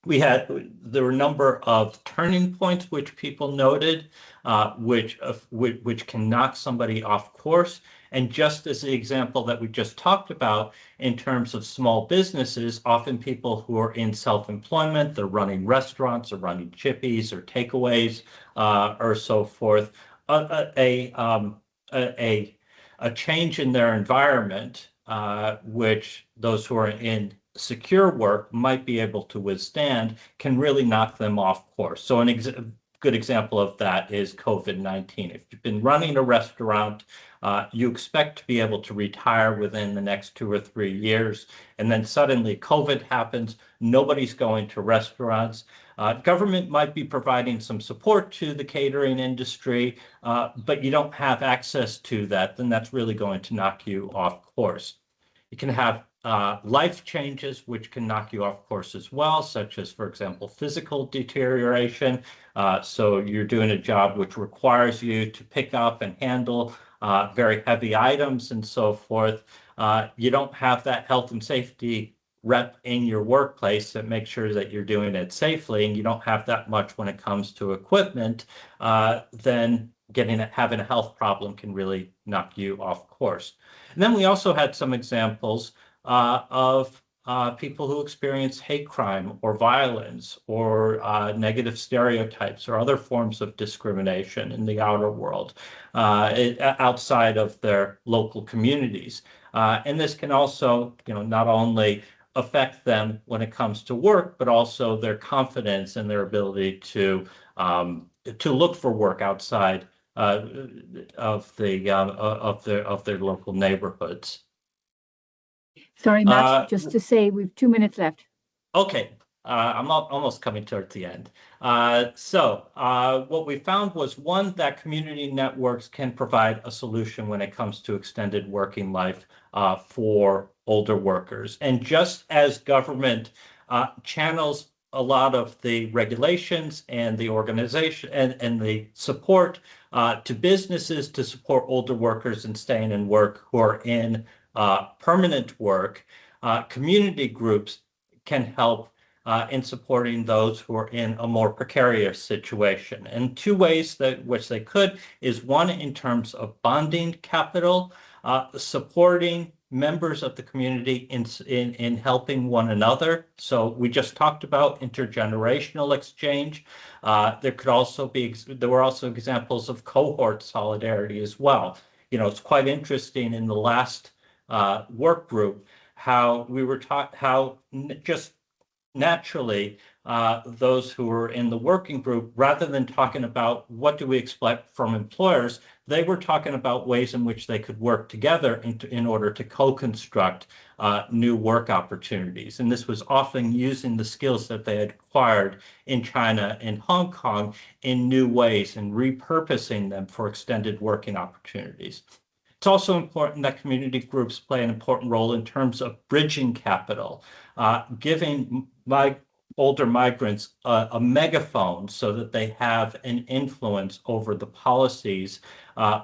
There were a number of turning points which people noted, which can knock somebody off course. And just as the example that we just talked about in terms of small businesses, often people who are in self-employment, they're running restaurants or running chippies or takeaways or so forth, a change in their environment, which those who are in secure work might be able to withstand, can really knock them off course. So good example of that is COVID-19. If you've been running a restaurant, you expect to be able to retire within the next 2 or 3 years, and then suddenly COVID happens, nobody's going to restaurants. Government might be providing some support to the catering industry, but you don't have access to that, then that's really going to knock you off course. You can have life changes, which can knock you off course as well, such as, for example, physical deterioration. So you're doing a job which requires you to pick up and handle very heavy items and so forth. You don't have that health and safety rep in your workplace that makes sure that you're doing it safely, and you don't have that much when it comes to equipment, then having a health problem can really knock you off course. And then we also had some examples of people who experience hate crime or violence or negative stereotypes or other forms of discrimination in the outer world, outside of their local communities. And this can also, not only affect them when it comes to work, but also their confidence and their ability to look for work outside of their local neighborhoods. Sorry, Matt, just to say we've 2 minutes left. Okay, I'm almost coming towards the end. So what we found was, one, that community networks can provide a solution when it comes to extended working life for older workers. And just as government channels a lot of the regulations and the organization and the support to businesses to support older workers and staying in work who are in permanent work, community groups can help in supporting those who are in a more precarious situation. And two ways which they could is, one, in terms of bonding capital, supporting members of the community in helping one another. So we just talked about intergenerational exchange. There were also examples of cohort solidarity as well. It's quite interesting in the last work group how we were taught how just naturally those who were in the working group, rather than talking about what do we expect from employers, they were talking about ways in which they could work together in order to co-construct new work opportunities. And this was often using the skills that they had acquired in China and Hong Kong in new ways and repurposing them for extended working opportunities. It's also important that community groups play an important role in terms of bridging capital, giving older migrants a megaphone so that they have an influence over the policies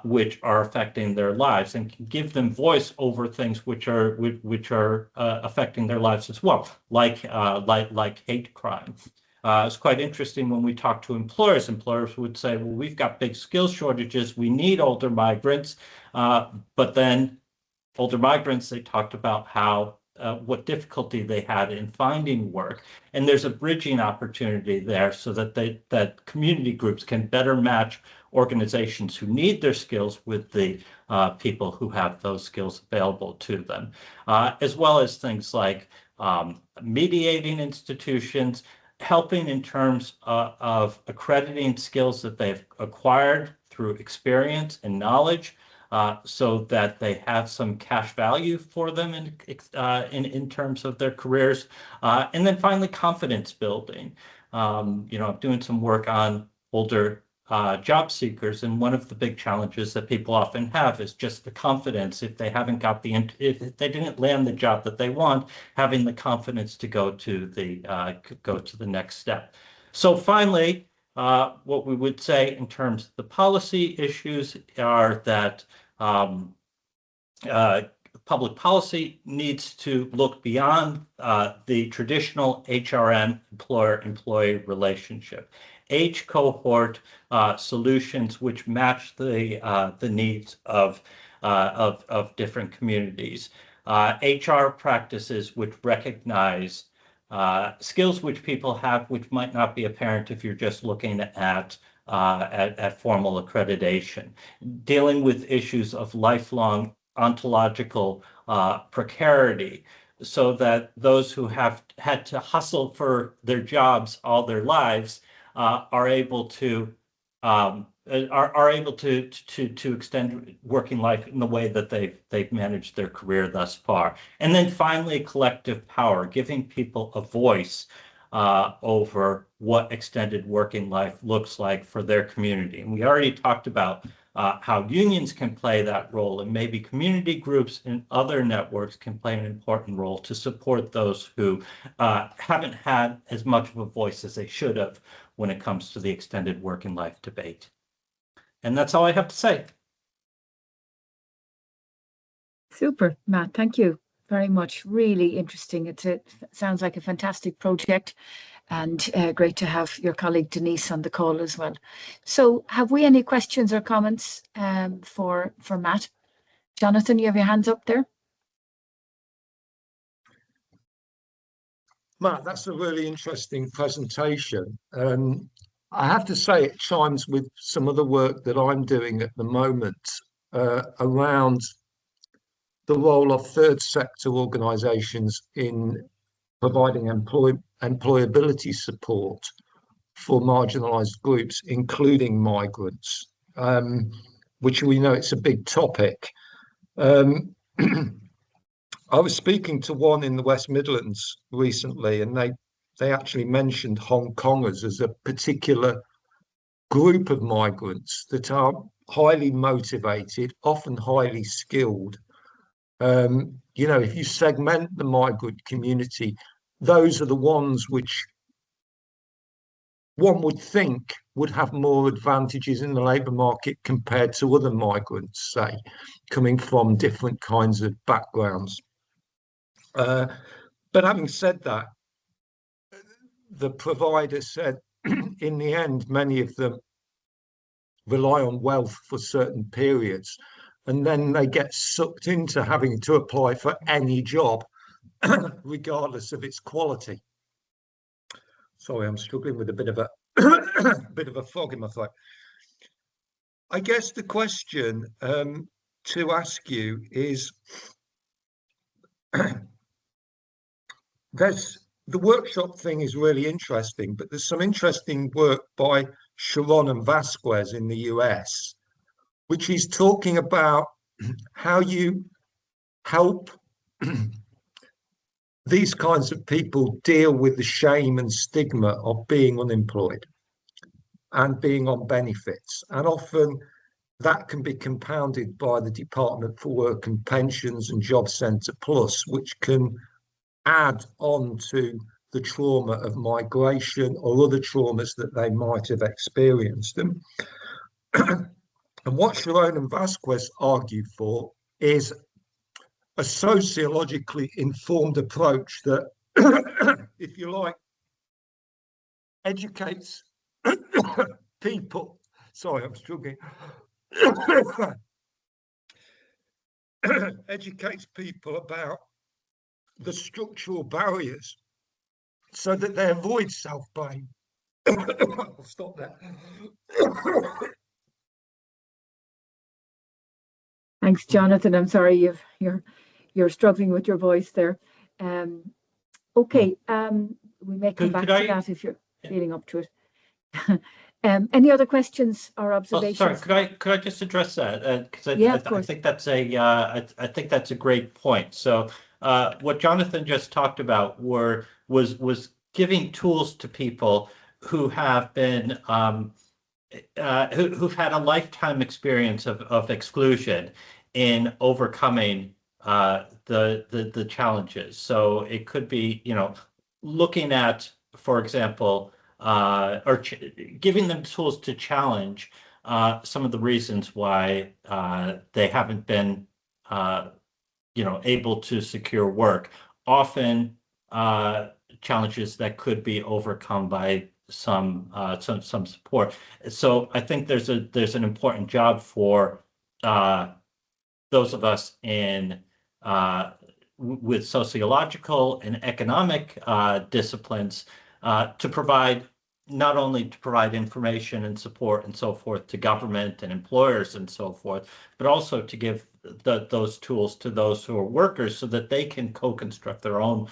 which are affecting their lives, and can give them voice over things which are affecting their lives as well, like hate crime. It's quite interesting when we talk to employers. Employers would say, well, we've got big skills shortages. We need older migrants. But then older migrants, they talked about what difficulty they had in finding work. And there's a bridging opportunity there so that community groups can better match organizations who need their skills with the people who have those skills available to them, as well as things like mediating institutions, helping in terms of accrediting skills that they've acquired through experience and knowledge, so that they have some cash value for them in terms of their careers. And then finally, confidence building. I'm doing some work on older job seekers, and one of the big challenges that people often have is just the confidence. If they didn't land the job that they want, having the confidence to go to the next step. So finally, what we would say in terms of the policy issues are that public policy needs to look beyond the traditional HRM employer-employee relationship. Age cohort solutions which match the needs of different communities. HR practices which recognize skills which people have, which might not be apparent if you're just looking at formal accreditation. Dealing with issues of lifelong ontological precarity, so that those who have had to hustle for their jobs all their lives are able to are able to extend working life in the way that they've managed their career thus far. And then finally, collective power, giving people a voice over what extended working life looks like for their community. And we already talked about how unions can play that role, and maybe community groups and other networks can play an important role to support those who haven't had as much of a voice as they should have when it comes to the extended working life debate. And that's all I have to say. Super, Matt. Thank you very much. Really interesting. It sounds like a fantastic project, and great to have your colleague Denise on the call as well. So have we any questions or comments for Matt? Jonathan, you have your hands up there. Matt, that's a really interesting presentation. I have to say it chimes with some of the work that I'm doing at the moment around the role of third sector organisations in providing employability support for marginalised groups, including migrants, which we know it's a big topic. I was speaking to one in the West Midlands recently, and they actually mentioned Hong Kongers as a particular group of migrants that are highly motivated, often highly skilled. You know, if you segment the migrant community, those are the ones which one would think would have more advantages in the labour market compared to other migrants, say, coming from different kinds of backgrounds. But having said that, the provider said in the end, many of them rely on wealth for certain periods, and then they get sucked into having to apply for any job, regardless of its quality. Sorry, I'm struggling with a bit of a bit of a fog in my throat. I guess the question to ask you is, the workshop thing is really interesting, but there's some interesting work by Sharon and Vasquez in the US, which is talking about how you help these kinds of people deal with the shame and stigma of being unemployed and being on benefits. And often that can be compounded by the Department for Work and Pensions and Job Centre Plus, which can add on to the trauma of migration or other traumas that they might have experienced. And what Sharon and Vasquez argue for is a sociologically informed approach that, if you like, educates people. Sorry, I'm struggling. Educates people about the structural barriers so that they avoid self-blame. I'll stop there. Thanks, Jonathan. I'm sorry you're struggling with your voice there. Okay, we may come back to that if you're feeling up to it. Any other questions or observations? Oh, sorry, could I just address that? Because I think that's I think that's a great point. So what Jonathan just talked about was giving tools to people who have been who've had a lifetime experience of exclusion in overcoming the challenges. So it could be, you know, looking at, for example, or giving them tools to challenge some of the reasons why they haven't been, you know, able to secure work. Often challenges that could be overcome by some support. So I think there's an important job for those of us in with sociological and economic disciplines to provide not only to provide information and support and so forth to government and employers and so forth, but also to give those tools to those who are workers so that they can co-construct their own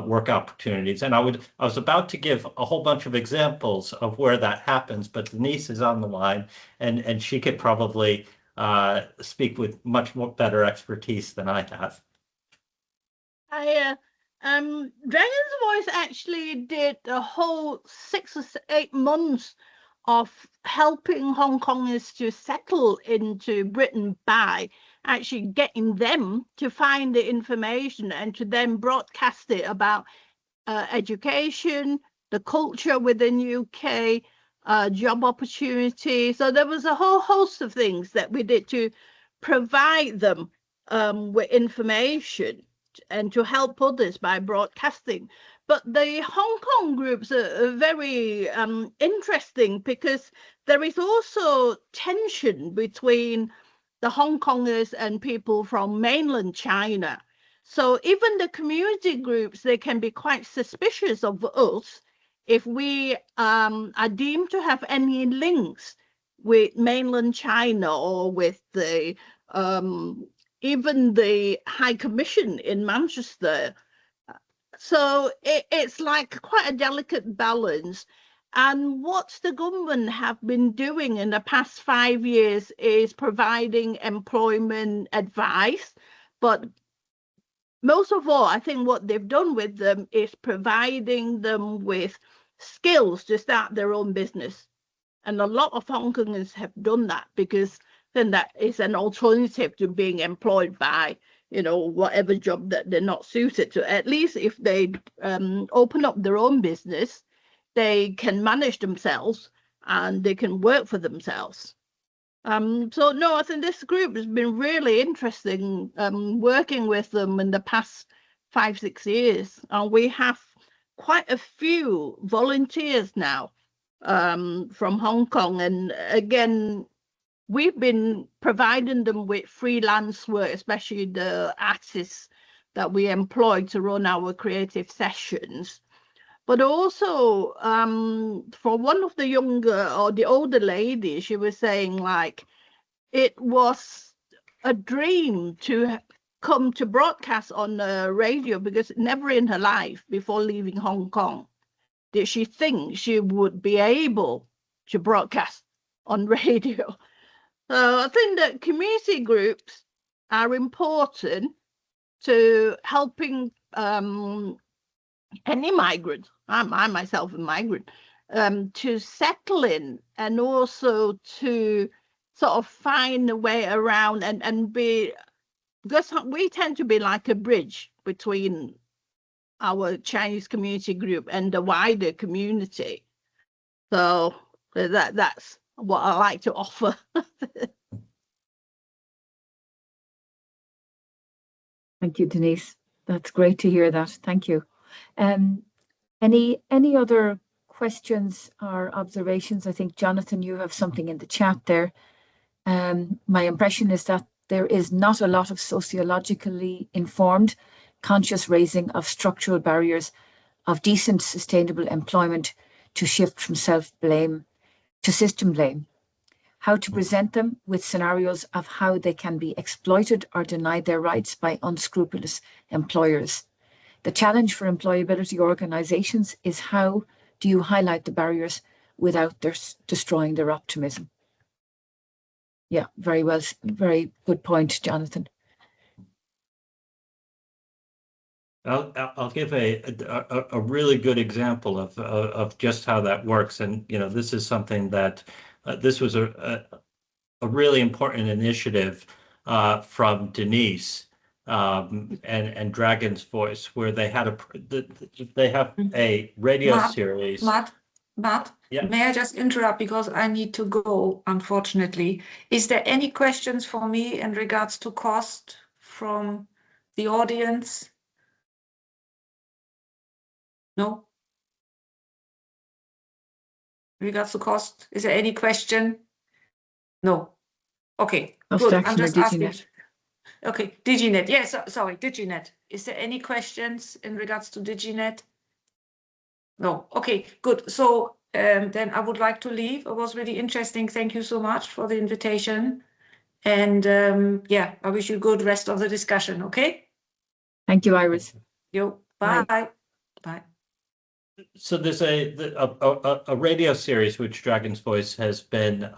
work opportunities. And I was about to give a whole bunch of examples of where that happens, but Denise is on the line, and she could probably speak with much more better expertise than I have. Dragon's Voice actually did a whole 6 or 8 months of helping Hong Kongers to settle into Britain by actually getting them to find the information and to then broadcast it about education, the culture within UK, job opportunities. So there was a whole host of things that we did to provide them with information and to help others by broadcasting. But the Hong Kong groups are very interesting because there is also tension between the Hong Kongers and people from mainland China. So even the community groups, they can be quite suspicious of us if we are deemed to have any links with mainland China or with the even the High Commission in Manchester. So it's like quite a delicate balance. And what the government have been doing in the past 5 years is providing employment advice. But most of all, I think what they've done with them is providing them with skills to start their own business. And a lot of Hong Kongers have done that because then that is an alternative to being employed by, you know, whatever job that they're not suited to. At least if they open up their own business, they can manage themselves and they can work for themselves. So no, I think this group has been really interesting working with them in the past 5-6 years. And we have quite a few volunteers now from Hong Kong. And again, we've been providing them with freelance work, especially the artists that we employ to run our creative sessions. But also for one of the younger or the older ladies, she was saying like it was a dream to come to broadcast on the radio because never in her life before leaving Hong Kong did she think she would be able to broadcast on radio. So I think that community groups are important to helping any migrant. I myself a migrant, to settle in and also to sort of find a way around and be, because we tend to be like a bridge between our Chinese community group and the wider community. So that's what I like to offer. Thank you, Denise. That's great to hear that. Thank you. Any other questions or observations? I think, Jonathan, you have something in the chat there. My impression is that there is not a lot of sociologically informed, conscious raising of structural barriers of decent, sustainable employment to shift from self-blame to system blame. How to present them with scenarios of how they can be exploited or denied their rights by unscrupulous employers. The challenge for employability organisations is how do you highlight the barriers without destroying their optimism? Yeah, very well, very good point, Jonathan. I'll give a really good example of just how that works, and you know, this is something that this was a really important initiative from Denise and Dragon's Voice, where they had they have a radio series. Matt, yeah. May I just interrupt because I need to go, unfortunately. Is there any questions for me in regards to cost from the audience? No? In regards to cost, is there any question? No. Okay, good. I'm just asking. Okay, Diginet. Yes, sorry, Diginet. Is there any questions in regards to Diginet? No. Okay, good. So then I would like to leave. It was really interesting. Thank you so much for the invitation. And yeah, I wish you a good rest of the discussion, okay? Thank you, Iris. Yo, bye. Bye. Bye. So there's a radio series which Dragon's Voice has been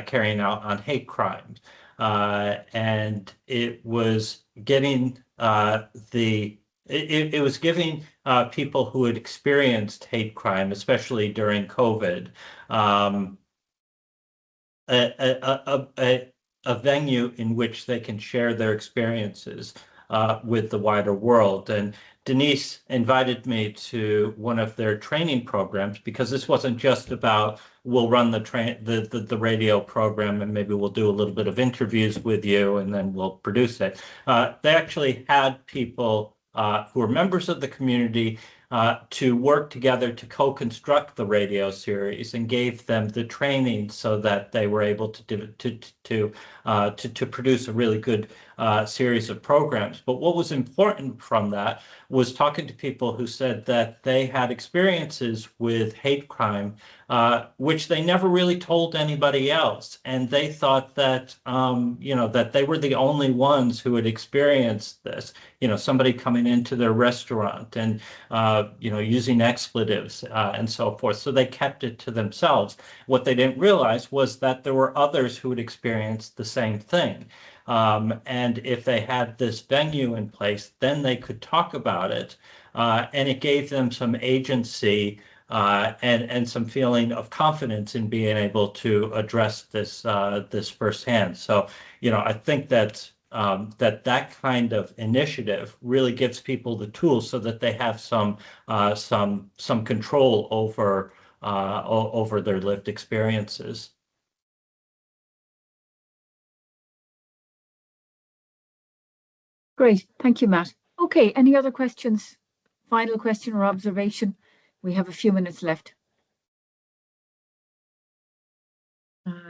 carrying out on hate crimes, and it was getting it was giving people who had experienced hate crime, especially during COVID, a venue in which they can share their experiences with the wider world. And Denise invited me to one of their training programs, because this wasn't just about, we'll run the radio program and maybe we'll do a little bit of interviews with you and then we'll produce it. They actually had people who are members of the community to work together to co-construct the radio series, and gave them the training so that they were able to produce a really good series of programs. But what was important from that was talking to people who said that they had experiences with hate crime, which they never really told anybody else, and they thought that that they were the only ones who had experienced this. Somebody coming into their restaurant and using expletives and so forth. So they kept it to themselves. What they didn't realize was that there were others who had experienced the same thing. And if they had this venue in place, then they could talk about it. And it gave them some agency and some feeling of confidence in being able to address this firsthand. So, I think that that kind of initiative really gives people the tools so that they have some control over their lived experiences. Great. Thank you, Matt. Okay, any other questions? Final question or observation? We have a few minutes left.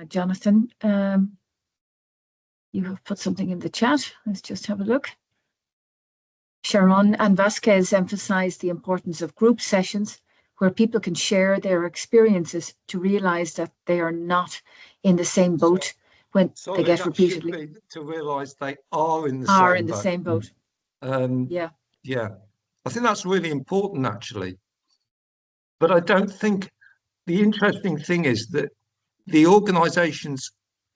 Jonathan, you have put something in the chat. Let's just have a look. Sharon and Vasquez emphasized the importance of group sessions where people can share their experiences to realize that they are not in the same boat when they get repeatedly. To realize they are in the same boat. Yeah. Yeah. I think that's really important, actually. But I don't think, the interesting thing is that the organizations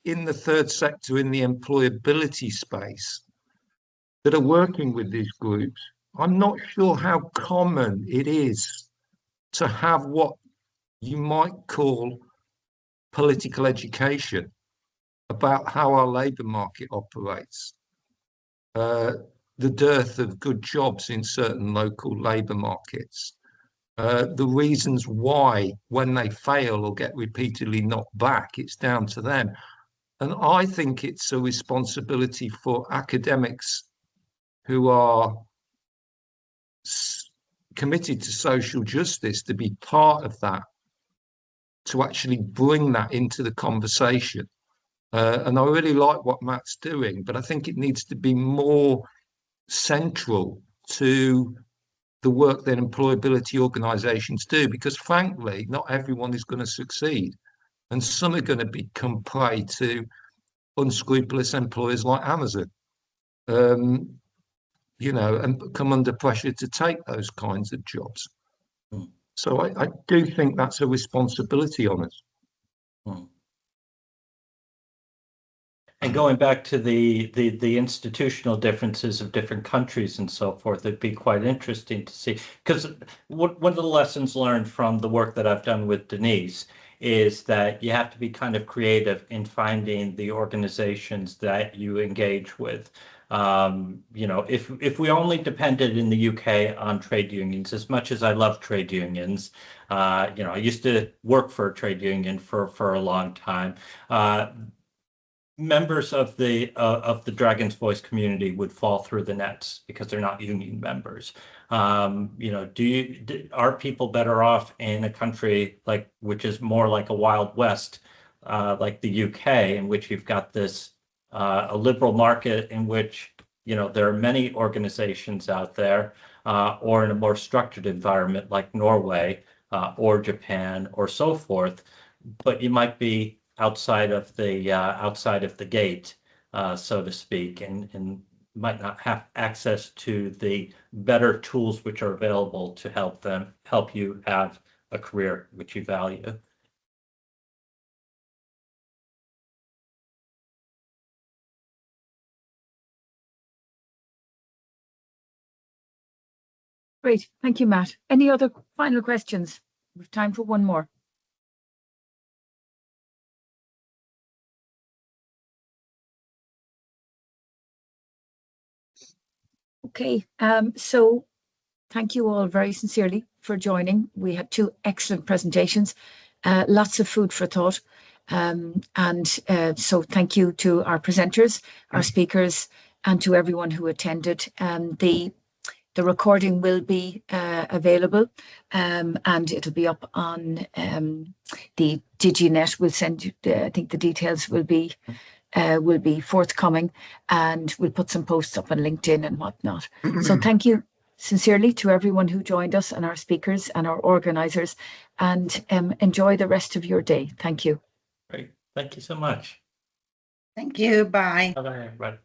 in the third sector, in the employability space, that are working with these groups, I'm not sure how common it is to have what you might call political education about how our labour market operates, the dearth of good jobs in certain local labour markets, the reasons why, when they fail or get repeatedly knocked back, it's down to them. And I think it's a responsibility for academics who are committed to social justice to be part of that, to actually bring that into the conversation. And I really like what Matt's doing, but I think it needs to be more central to the work that employability organizations do, because frankly, not everyone is going to succeed. And some are going to become prey to unscrupulous employers like Amazon, and come under pressure to take those kinds of jobs. So I do think that's a responsibility on us. And going back to the institutional differences of different countries and so forth, it'd be quite interesting to see. Because one of the lessons learned from the work that I've done with Denise is that you have to be kind of creative in finding the organizations that you engage with. If we only depended in the UK on trade unions, as much as I love trade unions, I used to work for a trade union for a long time. Members of the Dragon's Voice community would fall through the nets because they're not union members. Are people better off in a country which is more like a Wild West, like the UK, in which you've got this a liberal market in which there are many organizations out there, or in a more structured environment like Norway, or Japan or so forth, but you might be outside of the gate, so to speak, and might not have access to the better tools which are available to help you have a career which you value. Great. Thank you, Matt. Any other final questions? We've time for one more. Okay, so thank you all very sincerely for joining. We had two excellent presentations, lots of food for thought. So thank you to our presenters, our speakers, and to everyone who attended. The recording will be available, and it'll be up on the Diginet. We'll send you, I think the details will be forthcoming, and we'll put some posts up on LinkedIn and whatnot. So thank you sincerely to everyone who joined us and our speakers and our organisers, and enjoy the rest of your day. Thank you. Great. Thank you so much. Thank you. Bye. Bye-bye, everybody.